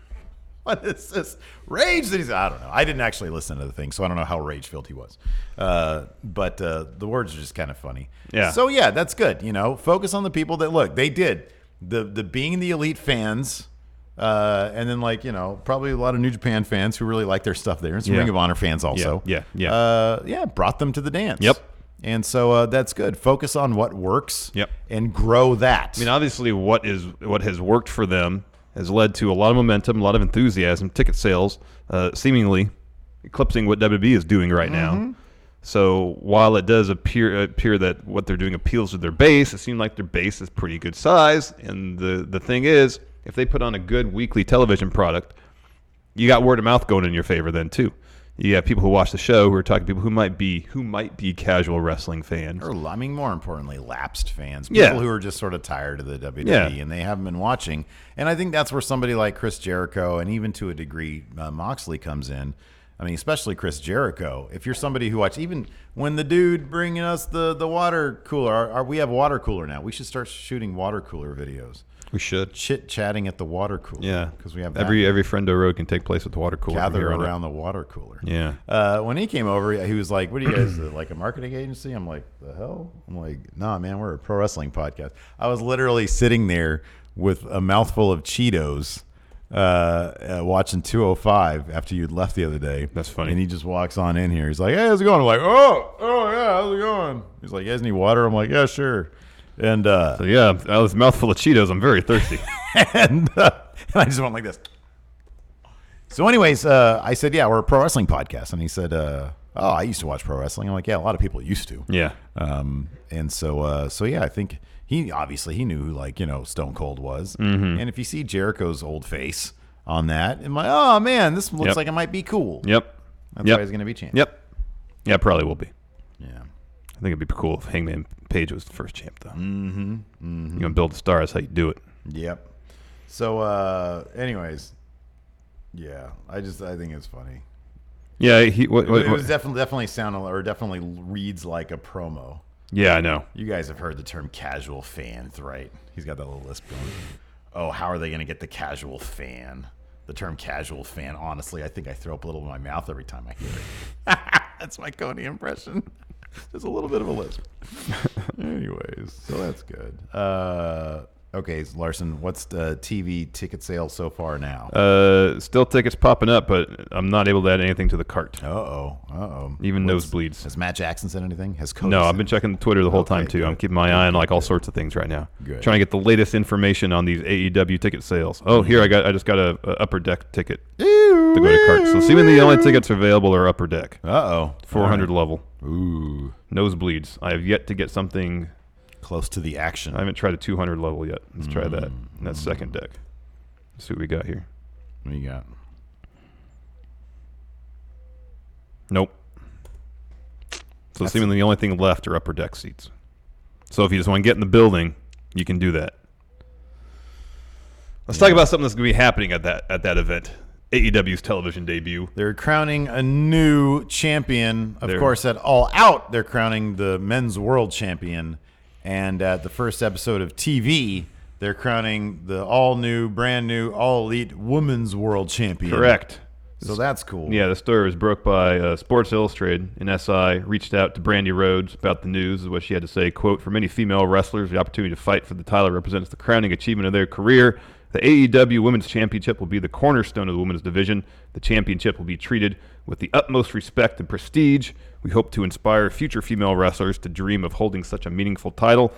What is this? Rage that he's... I don't know. I didn't actually listen to the thing, so I don't know how rage-filled he was. But the words are just kind of funny. Yeah. So, yeah, that's good. You know, focus on the people that... Look, they did. The being the Elite fans... and then, like, you know, probably a lot of New Japan fans who really like their stuff there. And some Ring of Honor fans also. Yeah. Brought them to the dance. Yep. And so that's good. Focus on what works. Yep. And grow that. I mean, obviously, what has worked for them has led to a lot of momentum, a lot of enthusiasm, ticket sales, seemingly eclipsing what WWE is doing right now. So while it does appear that what they're doing appeals to their base, it seems like their base is pretty good size. And the thing is, if they put on a good weekly television product, you got word of mouth going in your favor then too. You have people who watch the show who are talking to people who might be casual wrestling fans. Or, I mean, more importantly, lapsed fans. People who are just sort of tired of the WWE and they haven't been watching. And I think that's where somebody like Chris Jericho and even to a degree Moxley comes in. I mean, especially Chris Jericho. If you're somebody who watches, even when the dude bringing us the water cooler, we have a water cooler now. We should start shooting water cooler videos. We should. Chit-chatting at the water cooler. Yeah. Because we have every friendo road can take place at the water cooler. Gather around the water cooler. Yeah. When he came over, he was like, what are you guys, like a marketing agency? I'm like, the hell? I'm like, nah, man, we're a pro wrestling podcast. I was literally sitting there with a mouthful of Cheetos watching 205 after you'd left the other day. That's funny. And he just walks on in here. He's like, "Hey, how's it going?" I'm like, "Oh yeah, how's it going?" He's like, "You guys need water?" I'm like, "Yeah, sure." And So yeah, I was a mouthful of Cheetos. I'm very thirsty. and I just went like this. So anyways, I said, "Yeah, we're a pro wrestling podcast." And he said, "Oh, I used to watch pro wrestling." I'm like, "Yeah, a lot of people used to." Yeah. And so yeah, I think he knew who, like, Stone Cold was. Mm-hmm. And if you see Jericho's old face on that, I'm like, "Oh man, this looks like it might be cool." Yep. That's why he's going to be champ. Yep. Yeah, probably will be. Yeah. I think it'd be cool if Hangman Page was the first champ, though. Mm-hmm. Mm-hmm. You want to build a star, that's how you do it. Yep. So, anyways, yeah, I think it's funny. Yeah, It was definitely reads like a promo. Yeah, I know. You guys have heard the term casual fans, right? He's got that little lisp going. Oh, how are they going to get the casual fan? The term casual fan, honestly, I think I throw up a little in my mouth every time I hear it. That's my Cody impression. Just a little bit of a lisp. Anyways, so that's good. Okay, Larson, what's the TV ticket sales so far now? Still tickets popping up, but I'm not able to add anything to the cart. Uh-oh. Even nosebleeds. Has Matt Jackson said anything? Has Cody No, said I've been checking Twitter the whole time, too. good. I'm keeping my eye on all sorts of things right now. Good. Trying to get the latest information on these AEW ticket sales. Oh, here, I just got a Upper Deck ticket to go to cart. So seemingly the only tickets available are Upper Deck. Uh-oh. 400 level. Ooh. Nosebleeds. I have yet to get something Close to the action. I haven't tried a 200 level yet. Let's try that. And that's second deck. Let's see what we got here. What do you got? Nope. So seemingly the only thing left are upper deck seats. So if you just want to get in the building, you can do that. Let's talk about something that's going to be happening at that event. AEW's television debut. They're crowning a new champion. Of course, at All Out, they're crowning the men's world champion. And at the first episode of TV, they're crowning the all-new, brand-new, all-elite women's world champion. Correct. So that's cool. Yeah, the story was broke by Sports Illustrated, and SI reached out to Brandy Rhodes about the news, is what she had to say. Quote, "For many female wrestlers, the opportunity to fight for the title represents the crowning achievement of their career. The AEW Women's Championship will be the cornerstone of the women's division. The championship will be treated with the utmost respect and prestige. We hope to inspire future female wrestlers to dream of holding such a meaningful title."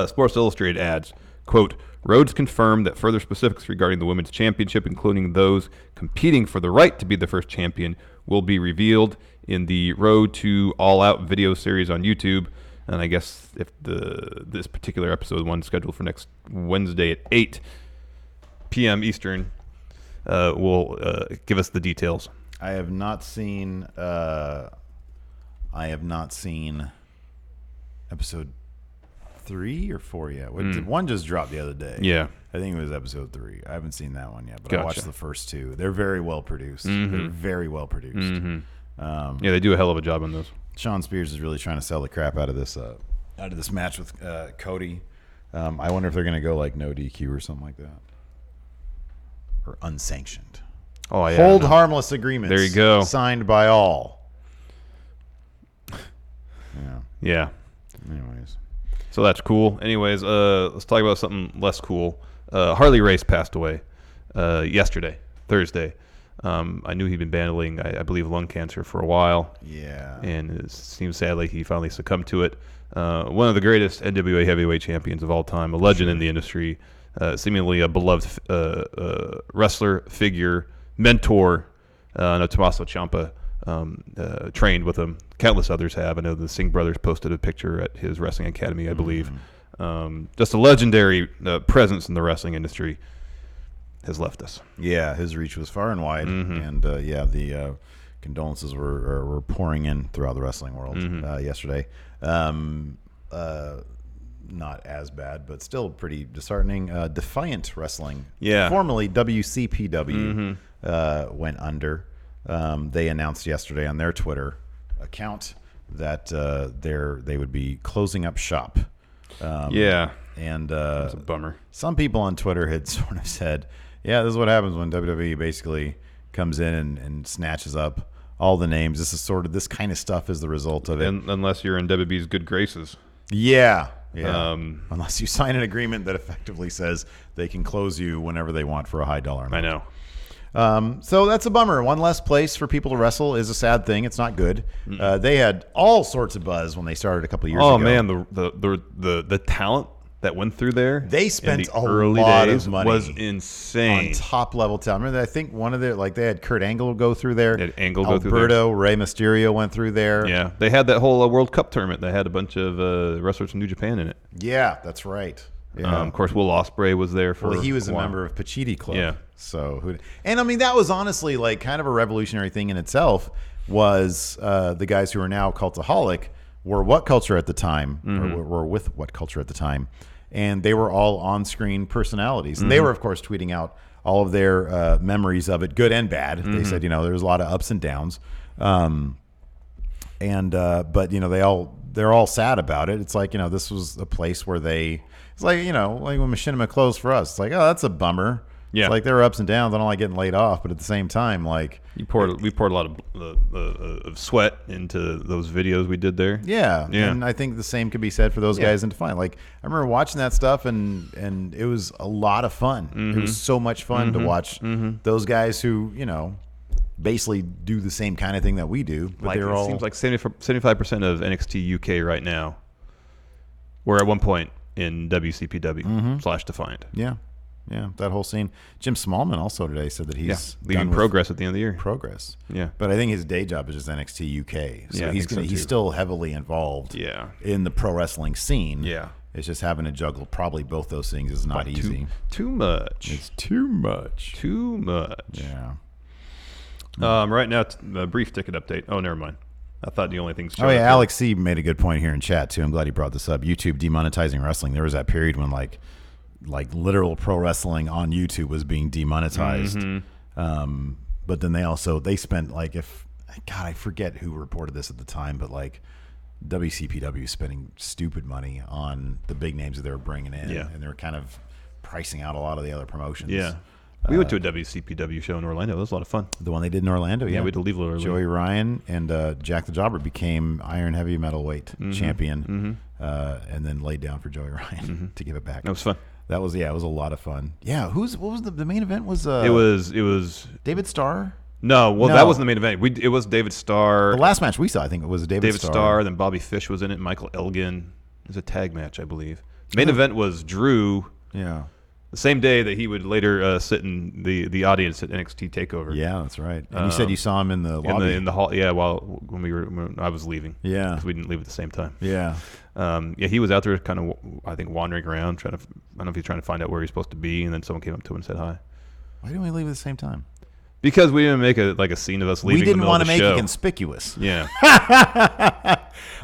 Sports Illustrated adds, quote, "Rhodes confirmed that further specifics regarding the women's championship, including those competing for the right to be the first champion, will be revealed in the Road to All Out video series on YouTube." And I guess if this particular episode, one scheduled for next Wednesday at 8 p.m. Eastern, will give us the details. I have not seen episode 3 or 4 yet. One just dropped the other day. Yeah. I think it was episode 3. I haven't seen that one yet, but Gotcha. I watched the first 2. They're very well produced. Mm-hmm. They're very well produced. Mm-hmm. Yeah, they do a hell of a job on those. Sean Spears is really trying to sell the crap out of this match with Cody. I wonder if they're going to go like no DQ or something like that, or unsanctioned. Oh yeah, hold harmless agreements. There you go. Signed by all. Yeah. Anyways, so that's cool. Anyways, let's talk about something less cool. Harley Race passed away yesterday, Thursday. I knew he'd been battling, I believe, lung cancer for a while. Yeah. And it seems sadly he finally succumbed to it. One of the greatest NWA heavyweight champions of all time, a legend in the industry, seemingly a beloved wrestler, figure, mentor. I know Tommaso Ciampa trained with him. Countless others have. I know the Singh brothers posted a picture at his wrestling academy, I believe. Just a legendary presence in the wrestling industry. Has left us. Yeah, his reach was far and wide, and the condolences were pouring in throughout the wrestling world yesterday. Not as bad, but still pretty disheartening. Defiant Wrestling, formerly WCPW, went under. They announced yesterday on their Twitter account that they would be closing up shop. And that's a bummer. Some people on Twitter had sort of said, "Yeah, this is what happens when WWE basically comes in and snatches up all the names. This kind of stuff is the result of it." Unless you're in WWE's good graces. Yeah, Yeah. Unless you sign an agreement that effectively says they can close you whenever they want for a high dollar amount. I know. So that's a bummer. One less place for people to wrestle is a sad thing. It's not good. They had all sorts of buzz when they started a couple of years ago. Oh man, the talent that went through there. They spent in the a early lot days of money was insane. on top level talent. Remember, I think one of their they had Kurt Angle go through there. They had Angle go through there. Alberto, Rey Mysterio went through there. Yeah, they had that whole World Cup tournament. They had a bunch of wrestlers from New Japan in it. Yeah, that's right. Yeah. Of course, Will Ospreay was there for. Well, he was a while. member of Pacitti Club. Yeah. So, and I mean, that was honestly like kind of a revolutionary thing in itself. Was the guys who are now Cultaholic were What Culture at the time, or were with What Culture at the time, and they were all on-screen personalities, and they were, of course, tweeting out all of their memories of it, good and bad. They said, there was a lot of ups and downs, but they're all sad about it. It's like this was a place where it's like like when Machinima closed for us. It's like, oh, that's a bummer. Yeah. It's like there were ups and downs. I don't like getting laid off, but at the same time, like we poured a lot of sweat into those videos we did there. Yeah. And I think the same could be said for those guys in Defiant. Like I remember watching that stuff, and it was a lot of fun. It was so much fun to watch those guys who basically do the same kind of thing that we do. But they're all seems like 75% of NXT UK right now were at one point in WCPW / Defiant. Yeah. Yeah, that whole scene. Jim Smallman also today said that he's leaving Progress at the end of the year. Progress. Yeah. But I think his day job is just NXT UK. So he's still heavily involved in the pro wrestling scene. Yeah. It's just having to juggle probably both those things is not easy. Too much. It's too much. Too much. Yeah. Right now, a brief ticket update. Oh, never mind. I thought the only things. Oh, yeah. Alex C. made a good point here in chat, too. I'm glad he brought this up. YouTube demonetizing wrestling. There was that period when, like literal pro wrestling on YouTube was being demonetized. But then they spent I forget who reported this at the time, but WCPW spending stupid money on the big names that they were bringing in. Yeah. And they were kind of pricing out a lot of the other promotions. Yeah. We went to a WCPW show in Orlando. It was a lot of fun. The one they did in Orlando, yeah. We had to leave a little early. Joey Ryan and Jack the Jobber became Iron Heavy Metalweight champion, and then laid down for Joey Ryan to give it back. That was fun. That was it was a lot of fun. Yeah, what was the main event? Was it was David Starr? No, that wasn't the main event. It was David Starr. The last match we saw, I think it was David Starr. Then Bobby Fish was in it. Michael Elgin. It was a tag match, I believe. Main event was Drew. Yeah. The same day that he would later sit in the audience at NXT Takeover. Yeah, that's right. And you said you saw him in the lobby. In the hall. Yeah, when I was leaving. Yeah. Because we didn't leave at the same time. Yeah. He was out there kind of, I think, wandering around, I don't know if he's trying to find out where he's supposed to be, and then someone came up to him and said hi. Why didn't we leave at the same time? Because we didn't make a scene of us leaving. We didn't want to make show. it conspicuous. Yeah.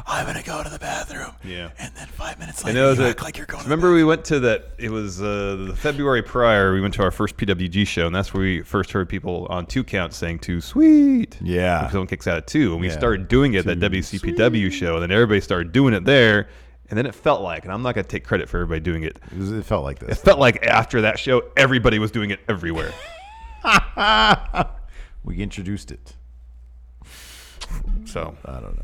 I'm going to go to the bathroom. Yeah. And then 5 minutes later, you act like you're going remember we went to that, it was the February prior, we went to our first PWG show, and that's where we first heard people on 2 Count saying too sweet. Yeah. If someone kicks out at 2. And we started doing it at that WCPW show, and then everybody started doing it there. And then it felt like, and I'm not going to take credit for everybody doing it. It felt like this. It felt like after that show, everybody was doing it everywhere. We introduced it. So I don't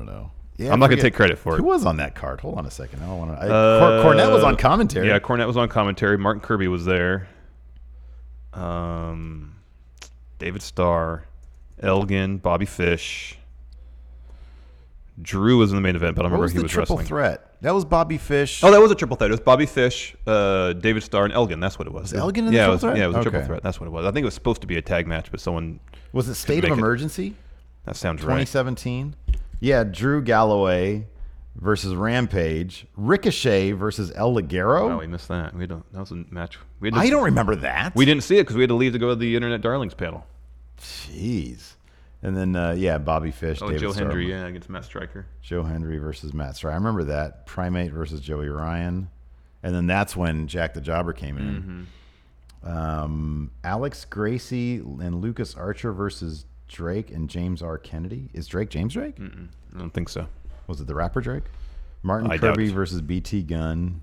know. Yeah, I'm not going to take credit for it. Who was on that card? Hold on a second. I don't want to. Cornette was on commentary. Yeah, Cornette was on commentary. Martin Kirby was there. David Starr, Elgin, Bobby Fish. Drew was in the main event, but I remember he was wrestling. Triple threat? That was Bobby Fish. Oh, that was a triple threat. It was Bobby Fish, David Starr, and Elgin. That's what it was. Was Elgin in the triple threat? Yeah, it was a triple threat. That's what it was. I think it was supposed to be a tag match, but someone... Was it State of Emergency? That sounds right. 2017? Yeah, Drew Galloway versus Rampage. Ricochet versus El Ligero. Oh, we missed that. That was a match. I don't remember that. We didn't see it because we had to leave to go to the Internet Darlings panel. Jeez. And then, Bobby Fish. Oh, David Joe Starr, Hendry, against Matt Stryker. Joe Hendry versus Matt Stryker. I remember that. Primate versus Joey Ryan. And then that's when Jack the Jobber came in. Alex Gracie and Lucas Archer versus Drake and James R. Kennedy. Is Drake James Drake? I don't think so. Was it the rapper Drake? Martin I Kirby doubt. versus BT Gunn.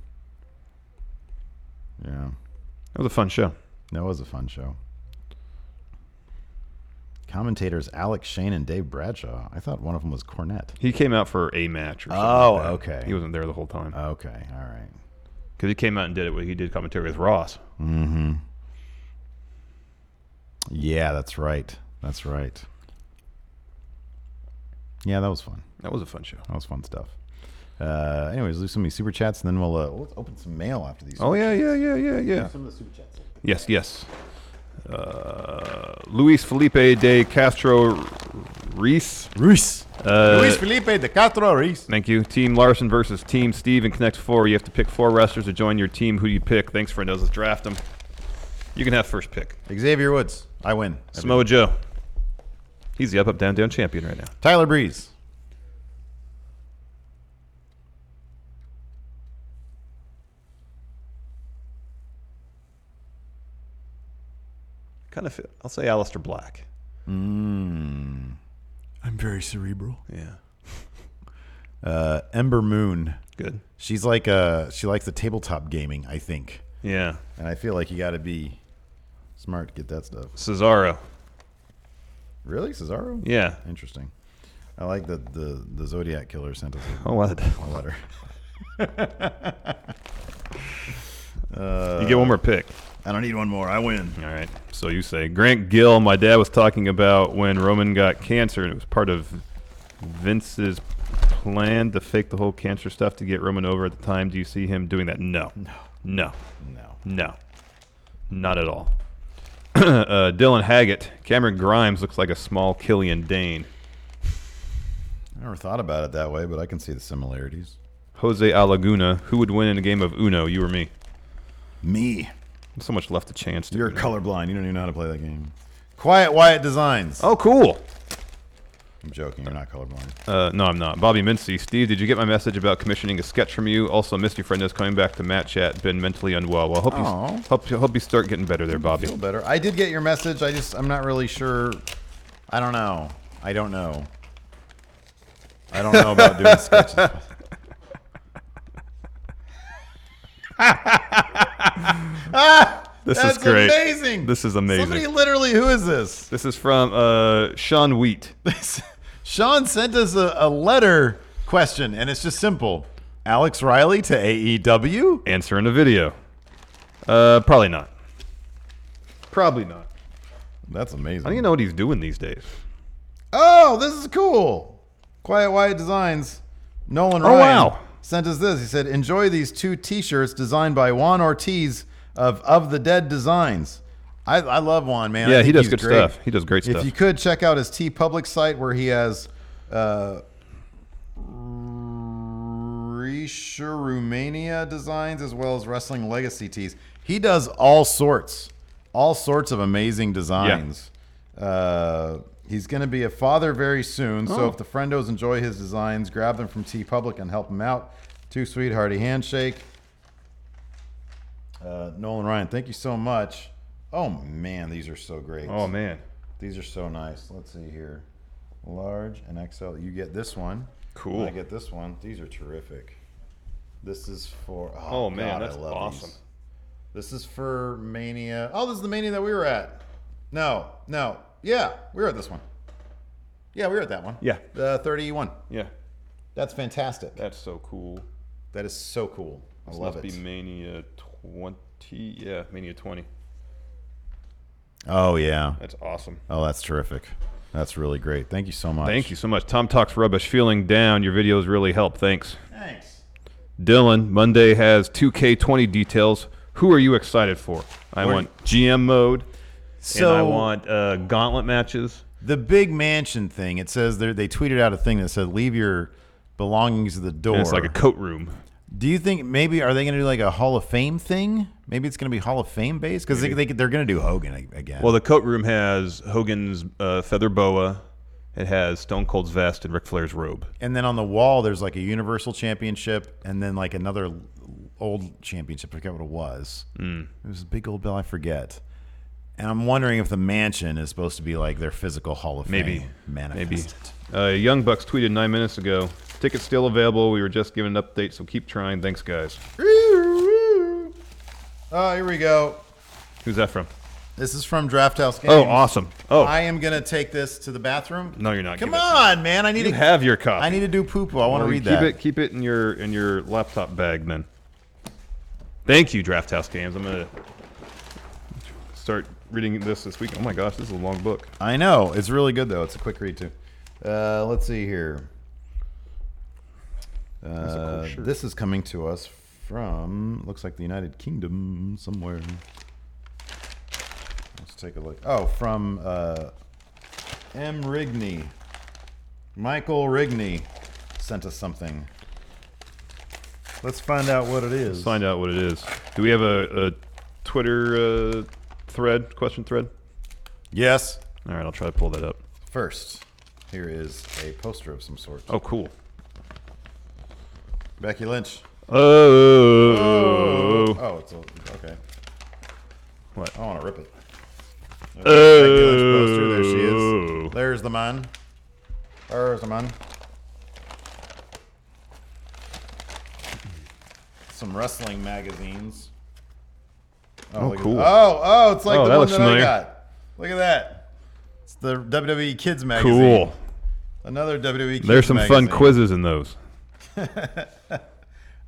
Yeah. That was a fun show. That was a fun show. Commentators Alex Shane and Dave Bradshaw. I thought one of them was Cornette. He came out for a match or something. Oh, like that. okay. He wasn't there the whole time. Okay, all right. Because he came out and did it. He did commentary with Ross. Mm-hmm. Yeah, that's right. That's right. Yeah, that was fun. That was a fun show. That was fun stuff. Anyways, let's do some super chats, and then we'll open some mail after these. Oh, yeah. Some of the super chats. Yes. Luis Felipe de Castro Reese. Luis Felipe de Castro Reese. Thank you. Team Larson versus Team Steve in Connect 4. You have to pick 4 wrestlers to join your team. Who do you pick? Thanks, friendos. Let's draft them. You can have first pick. Xavier Woods. I win. Samoa Joe. He's the up, down, down champion right now. Tyler Breeze. I'll say Aleister Black. I'm very cerebral. Yeah. Ember Moon. Good. She's like she likes the tabletop gaming, I think. Yeah. And I feel like you got to be smart to get that stuff. Cesaro. Really, Cesaro? Yeah. Interesting. I like that the Zodiac Killer sent us Oh, what? a letter. You get one more pick. I don't need one more. I win. All right. So you say Grant Gill. My dad was talking about when Roman got cancer, and it was part of Vince's plan to fake the whole cancer stuff to get Roman over at the time. Do you see him doing that? No. Not at all. Dylan Haggett. Cameron Grimes looks like a small Killian Dane. I never thought about it that way, but I can see the similarities. Jose Alaguna. Who would win in a game of Uno? You or me? Me. So much left a chance to. You're colorblind. You don't even know how to play that game. Quiet Wyatt Designs. Oh, cool. I'm joking. You're not colorblind. No, I'm not. Bobby Mincy. Steve, did you get my message about commissioning a sketch from you? Also, missed your friend is coming back to Matt Chat. Been mentally unwell. Well, hope you start getting better there, Bobby. Feel better. I did get your message. I'm not really sure. I don't know. I don't know about doing sketches. This is great. Amazing. This is amazing. Somebody literally, who is this? This is from Sean Wheat. Sean sent us a letter question, and it's just simple. Alex Riley to AEW? Answer in a video. Probably not. That's amazing. I don't even know what he's doing these days. Oh, this is cool. Quiet Wyatt Designs. Nolan Ryan sent us this. He said, enjoy these 2 T-shirts designed by Juan Ortiz of the Dead Designs. I love Juan, man. Yeah, he does good stuff. He does great stuff. If you could, check out his T Public site where he has Romania designs as well as Wrestling Legacy tees. He does all sorts of amazing designs. Yeah. He's going to be a father very soon, so if the friendos enjoy his designs, grab them from T Public and help him out. Too sweet, hearty handshake. Nolan Ryan, thank you so much. Oh, man, these are so great. Oh, man. These are so nice. Let's see here. Large and XL. You get this one. Cool. I get this one. These are terrific. This is for... Oh, man, God, that's I love awesome. These. This is for Mania. Oh, this is the Mania that we were at. No. Yeah, we were at this one. Yeah, we were at that one. Yeah. 31. Yeah. That's fantastic. That's so cool. That is so cool. I love it. Must be Mania 20. Yeah, Mania 20. Oh, yeah. That's awesome. Oh, that's terrific. That's really great. Thank you so much. Thank you so much. Tom Talks Rubbish. Feeling down. Your videos really help. Thanks. Thanks. Dylan, Monday has 2K20 details. Who are you excited for? I want GM mode, and I want gauntlet matches. The big mansion thing, it says they tweeted out a thing that said, leave your belongings at the door. And it's like a coat room. Do you think maybe, are they going to do like a Hall of Fame thing? Maybe it's going to be Hall of Fame based? Because they're going to do Hogan again. Well, the coat room has Hogan's feather boa. It has Stone Cold's vest and Ric Flair's robe. And then on the wall, there's like a Universal Championship and then like another old championship. I forget what it was. It was a big old bill. I forget. And I'm wondering if the mansion is supposed to be like their physical Hall of Fame manifested. Maybe. Young Bucks tweeted 9 minutes ago. Tickets still available. We were just giving an update, so keep trying. Thanks, guys. Oh, here we go. Who's that from? This is from Draft House Games. Oh, awesome. Oh, I am going to take this to the bathroom. no, you're not. Come Give it to on, man. I me. need You to have your copy. I need to do poo-poo. I want to Well, read that. Keep it in your laptop bag then. Thank you, Draft House Games. I'm gonna start reading this week. Oh my gosh, this is a long book. I know. It's really good, though. It's a quick read, too. Let's see here. That's a cool shirt. This is coming to us from, looks like the United Kingdom somewhere. Let's take a look. Oh, from M. Rigney. Michael Rigney sent us something. Let's find out what it is. Let's find out what it is. Do we have a Twitter question thread? Yes. All right, I'll try to pull that up. First, here is a poster of some sort. Oh, cool. Becky Lynch. Oh. Oh, okay. What? I want to rip it. Becky Lynch poster. There she Oh. is. There's the man. There's the man. Some wrestling magazines. Oh, look at cool. Oh, it's like Oh, the that one looks that familiar. I got. Look at that. It's the WWE Kids magazine. Cool. Another WWE Kids There's some magazine. fun quizzes in those.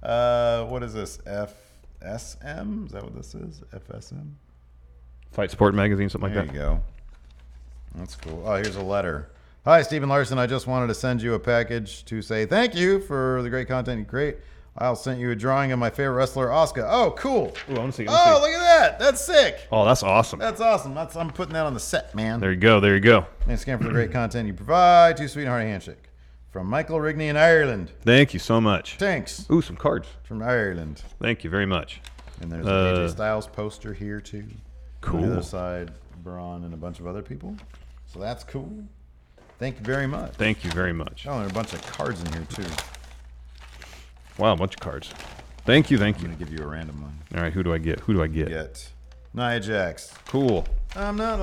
What is this? FSM? Is that what this is? FSM? Fight Sport magazine, something There like you that. go. That's cool. Oh, here's a letter. Hi, Stephen Larson. I just wanted to send you a package to say thank you for the great content you create. I sent you a drawing of my favorite wrestler, Asuka. Oh, cool. Ooh, I want to see. Oh, look at that. That's sick. Oh, that's awesome. That's awesome. I'm putting that on the set, man. There you go. There you go. Thanks again for the great content you provide. Too sweet and hearty handshake. From Michael Rigney in Ireland. Thank you so much. Thanks. Ooh, some cards. From Ireland. Thank you very much. And there's an AJ Styles poster here, too. Cool. On the other side, Braun and a bunch of other people. So that's cool. Thank you very much. Thank you very much. Oh, and there are a bunch of cards in here, too. Wow, a bunch of cards. Thank you. I'm going to give you a random one. All right, who do I get? Who do I get? Get Nia Jax. Cool. I'm not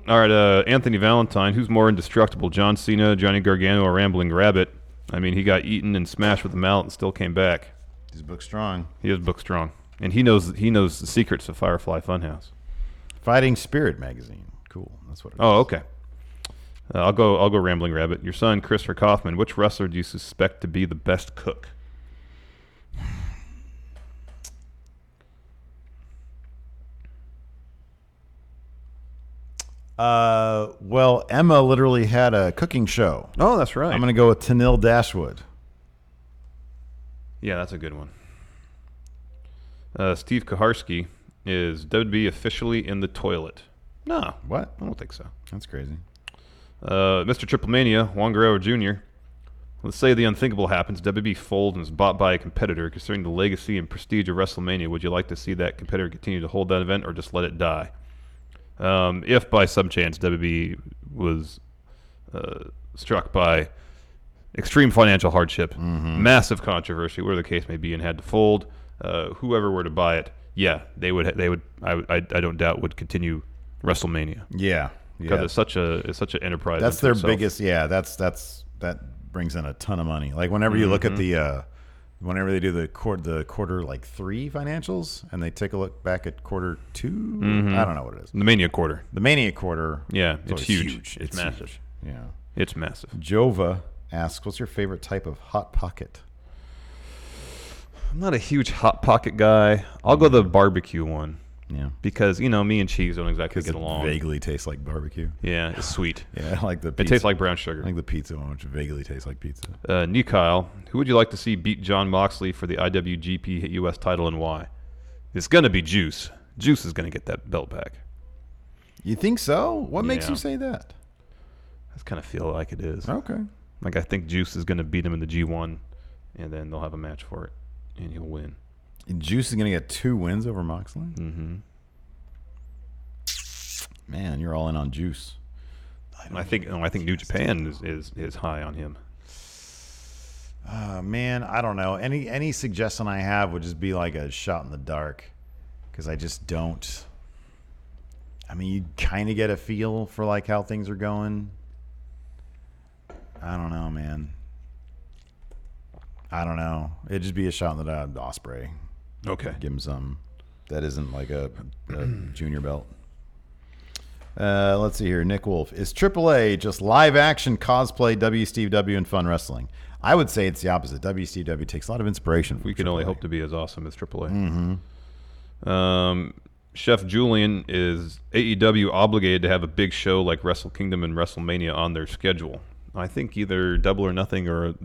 All right, Anthony Valentine. Who's more indestructible, John Cena, Johnny Gargano, or Rambling Rabbit? I mean, he got eaten and smashed with a mallet and still came back. He's book strong. He is book strong, and he knows the secrets of Firefly Funhouse. Fighting Spirit magazine. Cool. That's what it is. Oh, okay. I'll go Rambling Rabbit. Your son, Christopher Kaufman. Which wrestler do you suspect to be the best cook? Well, Emma literally had a cooking show. Oh, that's right. I'm going to go with Tanil Dashwood. Yeah, that's a good one. Steve Kaharski. Is WWE officially in the toilet? No. What? I don't think so. That's crazy. Mr. Triple Mania, Juan Guerrero Jr. Let's say the unthinkable happens. WWE folds and is bought by a competitor. Considering the legacy and prestige of WrestleMania, would you like to see that competitor continue to hold that event or just let it die? If by some chance WWE was struck by extreme financial hardship, massive controversy, whatever the case may be, and had to fold, whoever were to buy it, yeah, they would. I don't doubt would continue WrestleMania. Yeah. Because it's such an enterprise. That's unto their itself. biggest. Yeah, that brings in a ton of money. Like whenever you look at the, whenever they do the quarter like 3 financials, and they take a look back at quarter 2. I don't know what it is. The Mania quarter. The Mania quarter. Yeah, is it's always huge. It's massive. huge. Yeah. It's massive. Jova asks, "What's your favorite type of hot pocket?" I'm not a huge hot pocket guy. I'll go the barbecue one. Yeah. Because me and cheese don't exactly get It along. vaguely tastes like barbecue. Yeah, it's sweet. Yeah, I like the It pizza. tastes like brown sugar. I like the pizza one, which vaguely tastes like pizza. Nikyle, who would you like to see beat John Moxley for the IWGP US title and why? It's going to be Juice. Juice is going to get that belt back. You think so? What makes Yeah. you say that? I just kind of feel like it is. Okay. Like I think Juice is going to beat him in the G1, and then they'll have a match for it, and he'll win. And Juice is going to get 2 wins over Moxley? Mm-hmm. Man, you're all in on Juice. I think New Japan is high on him. Man, I don't know. Any suggestion I have would just be like a shot in the dark, because I just don't. I mean, you kind of get a feel for like how things are going. I don't know, man. I don't know. It'd just be a shot in the dark. Osprey. Okay. Give him some. That isn't like a junior belt. Let's see here. Nick Wolf. Is AAA just live action cosplay WCPW and fun wrestling? I would say it's the opposite. WCPW takes a lot of inspiration from We can AAA. only hope to be as awesome as AAA. Chef Julian, is AEW obligated to have a big show like Wrestle Kingdom and WrestleMania on their schedule? I think either Double or Nothing, or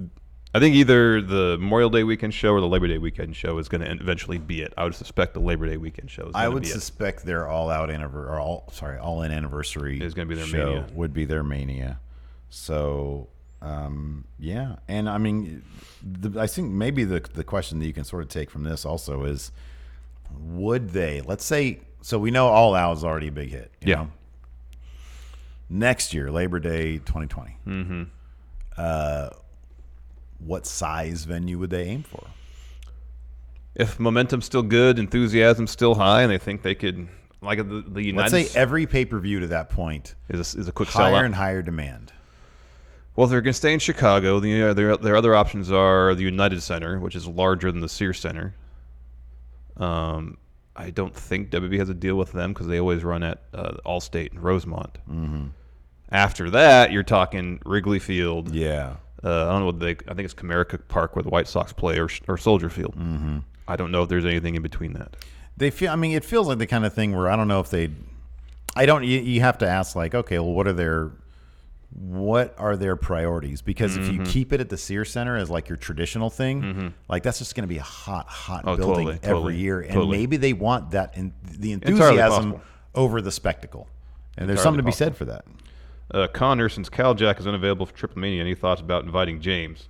I think either the Memorial Day weekend show or the Labor Day weekend show is going to eventually be it. I would suspect the Labor Day weekend show is going to be it. I would suspect their all-in anniversary Is gonna be their show Mania. would be their Mania. So, yeah. And, I mean, I think maybe the question that you can sort of take from this also is, would they, let's say, so we know All Out is already a big hit. You know? Next year, Labor Day 2020. What size venue would they aim for? If momentum's still good, enthusiasm's still high, and they think they could, like the United Let's say every pay-per-view to that point is a quick higher sellout. and higher demand. Well, if they're going to stay in Chicago, their other options are the United Center, which is larger than the Sears Center. I don't think WB has a deal with them because they always run at Allstate and Rosemont. After that, you're talking Wrigley Field. Yeah. I don't know what I think it's Comerica Park where the White Sox play, or Soldier Field. I don't know if there's anything in between that. They feel. I mean, it feels like the kind of thing where I don't know if they. I don't. You have to ask, like, okay, well, what are their priorities? Because if you keep it at the Sears Center as like your traditional thing, like that's just going to be a hot building every year, and maybe they want that and the enthusiasm over the spectacle, and there's something to be said for that. Connor, since Cal Jack is unavailable for Triple Mania, any thoughts about inviting James?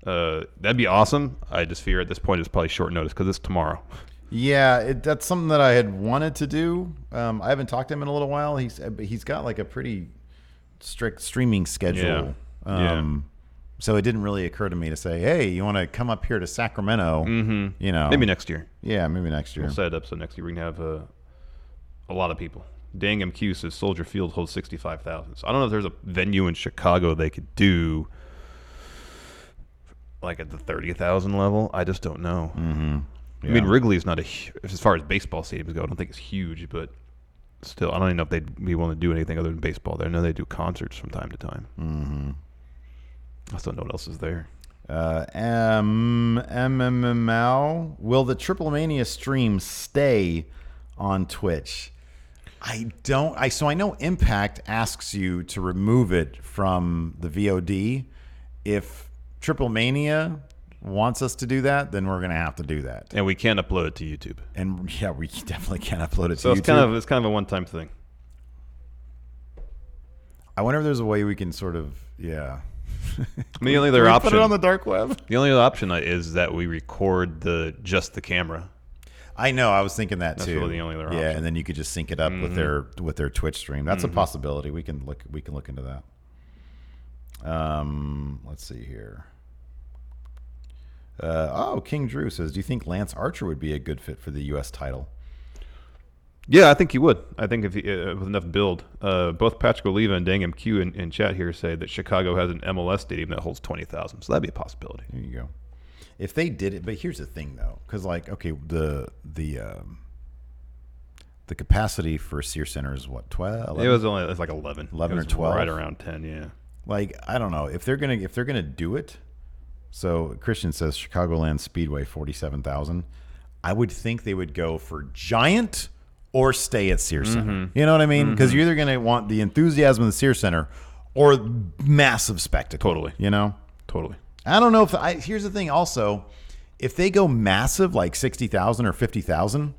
That'd be awesome. I just fear at this point it's probably short notice because it's tomorrow. Yeah, that's something that I had wanted to do. I haven't talked to him in a little while. He's got like a pretty strict streaming schedule. So it didn't really occur to me to say, hey, you want to come up here to Sacramento? You know, Maybe next year. Yeah, maybe next year. We'll set it up so next year we can have a lot of people. Dang MQ says Soldier Field holds 65,000. So I don't know if there's a venue in Chicago they could do like at the 30,000 level. I just don't know. I mean, Wrigley's not as far as baseball stadiums go, I don't think it's huge, but still, I don't even know if they'd be willing to do anything other than baseball there. I know they do concerts from time to time. I still don't know what else is there. MMML, will the Triple Mania stream stay on Twitch? I don't. So I know Impact asks you to remove it from the VOD. If Triple Mania wants us to do that, then we're going to have to do that. And we can't upload it to YouTube. And yeah, we definitely can't upload it to so YouTube. It's kind of a one-time thing. I wonder if there's a way we can sort of, yeah. I mean, the only other option. Put it on the dark web. The only other option is that we record just the camera. I know. I was thinking that That's too. really the only other option. Yeah, and then you could just sync it up with their Twitch stream. That's a possibility. We can look into that. Let's see here. King Drew says, do you think Lance Archer would be a good fit for the U.S. title? Yeah, I think he would. I think if with enough build. Both Patrick Oliva and Dang MQ in chat here say that Chicago has an MLS stadium that holds 20,000. So that'd be a possibility. There you go. If they did it, but here's the thing though, because like, okay, the capacity for Sears Center is what, 12? It was like 11. 11 or It was 12? right around 10. Yeah. Like, I don't know if they're gonna do it. So Christian says Chicagoland Speedway 47,000. I would think they would go for giant or stay at Sears Center. You know what I mean? Because you're either gonna want the enthusiasm of the Sears Center or massive spectacle. Totally. You know. Totally. I don't know if here's the thing. Also, if they go massive like 60,000 or 50,000,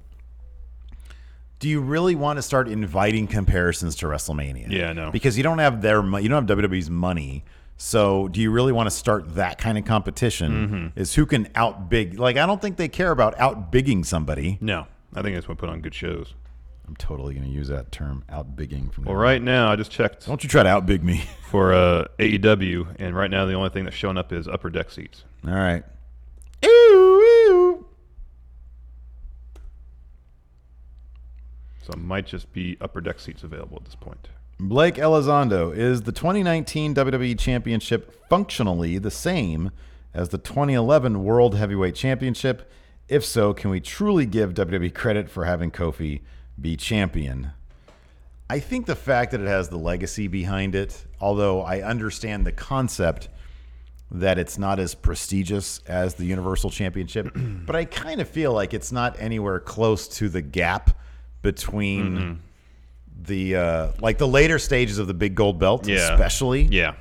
do you really want to start inviting comparisons to WrestleMania? Yeah, no. Because you don't have you don't have WWE's money. So do you really want to start that kind of competition? Is who can outbig? Like, I don't think they care about outbigging somebody. No, I think it's going to put on good shows. I'm totally going to use that term, outbigging. From Well, right now, I just checked don't you try to outbig me. for AEW, and right now the only thing that's showing up is upper deck seats. All right. Ew. So it might just be upper deck seats available at this point. Blake Elizondo, is the 2019 WWE Championship functionally the same as the 2011 World Heavyweight Championship? If so, can we truly give WWE credit for having Kofi be champion? I think the fact that it has the legacy behind it, although I understand the concept that it's not as prestigious as the Universal Championship, but I kind of feel like it's not anywhere close to the gap between the like the later stages of the big gold belt, especially. Yeah.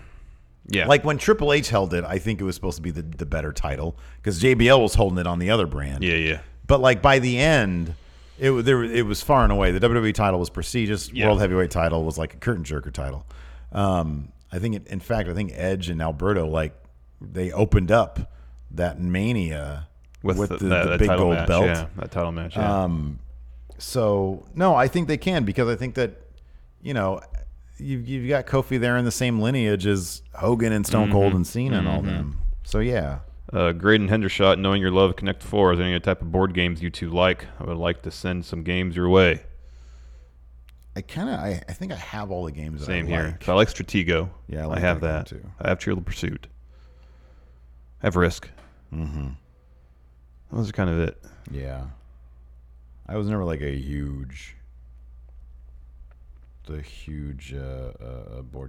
Like when Triple H held it, I think it was supposed to be the better title because JBL was holding it on the other brand. Yeah. But like by the end, it was far and away. The WWE title was prestigious. Yeah. World Heavyweight title was like a curtain jerker title. I think in fact Edge and Alberto, like, they opened up that Mania with the big gold match, belt. Yeah, that title match. Yeah. So no, I think they can, because I think that, you know, you've got Kofi there in the same lineage as Hogan and Stone Cold and Cena and all them. So yeah. Graydon Hendershot, knowing your love of Connect 4, is there any type of board games you two like? I would like to send some games your way. I think I have all the games that Same I here. like. So I like Stratego. Yeah, I like have that that. game, too. I have Trivial Pursuit. I have Risk. Those are kind of it. Yeah. I was never like a huge board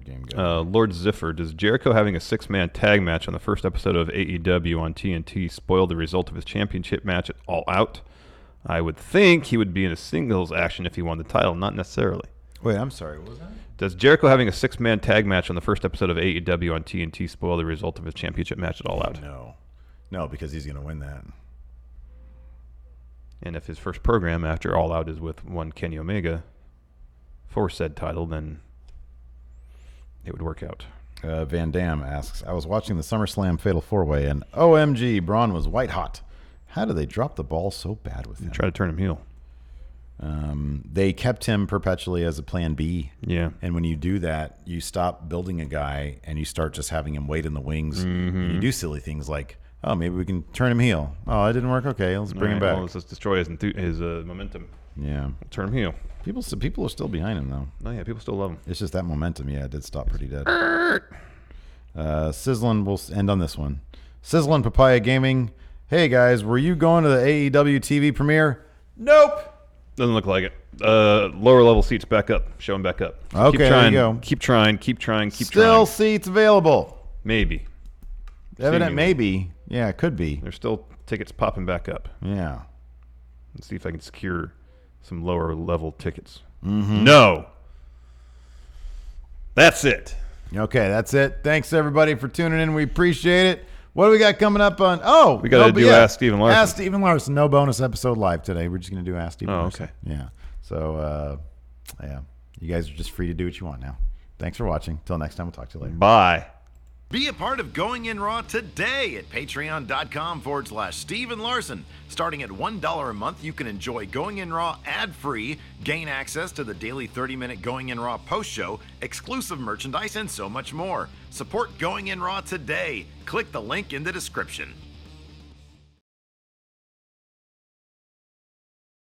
game guy. Lord Ziffer, does Jericho having a 6-man tag match on the first episode of AEW on TNT spoil the result of his championship match at All Out? I would think he would be in a singles action if he won the title, not necessarily. Wait, I'm sorry. What was that? Does Jericho having a 6-man tag match on the first episode of AEW on TNT spoil the result of his championship match at All Out? No, because he's going to win that. And if his first program after All Out is with one Kenny Omega for said title, then it would work out. Van Dam asks, I was watching the SummerSlam Fatal 4-Way, and OMG, Braun was white hot. How did they drop the ball so bad with him? Try to turn him heel. They kept him perpetually as a plan B. Yeah. And when you do that, you stop building a guy and you start just having him wait in the wings. And you do silly things like, oh, maybe we can turn him heel. Oh, it didn't work. Okay, let's bring him back. Well, let's just destroy his momentum. Yeah. We'll turn him heel. People are still behind him, though. Oh, yeah, people still love him. It's just that momentum, it did stop pretty dead. Sizzlin, we'll end on this one. Sizzlin Papaya Gaming. Hey, guys, were you going to the AEW TV premiere? Nope. Doesn't look like it. Lower level seats back up. Show them back up. Okay, keep trying, there you go. Keep trying. Still seats available. Maybe. Evident maybe. Yeah, it could be. There's still tickets popping back up. Yeah. Let's see if I can secure some lower level tickets. No. That's it. Okay, that's it. Thanks, everybody, for tuning in. We appreciate it. What do we got coming up on? Oh, we got to do Ask Stephen Larson. Ask Stephen Larson. No bonus episode live today. We're just going to do Ask Stephen Larson. Okay. Yeah. So, yeah. You guys are just free to do what you want now. Thanks for watching. Till next time, we'll talk to you later. Bye. Be a part of Going In Raw today at patreon.com/Stephen Larson. Starting at $1 a month, you can enjoy Going In Raw ad-free, gain access to the daily 30-minute Going In Raw post-show, exclusive merchandise, and so much more. Support Going In Raw today. Click the link in the description.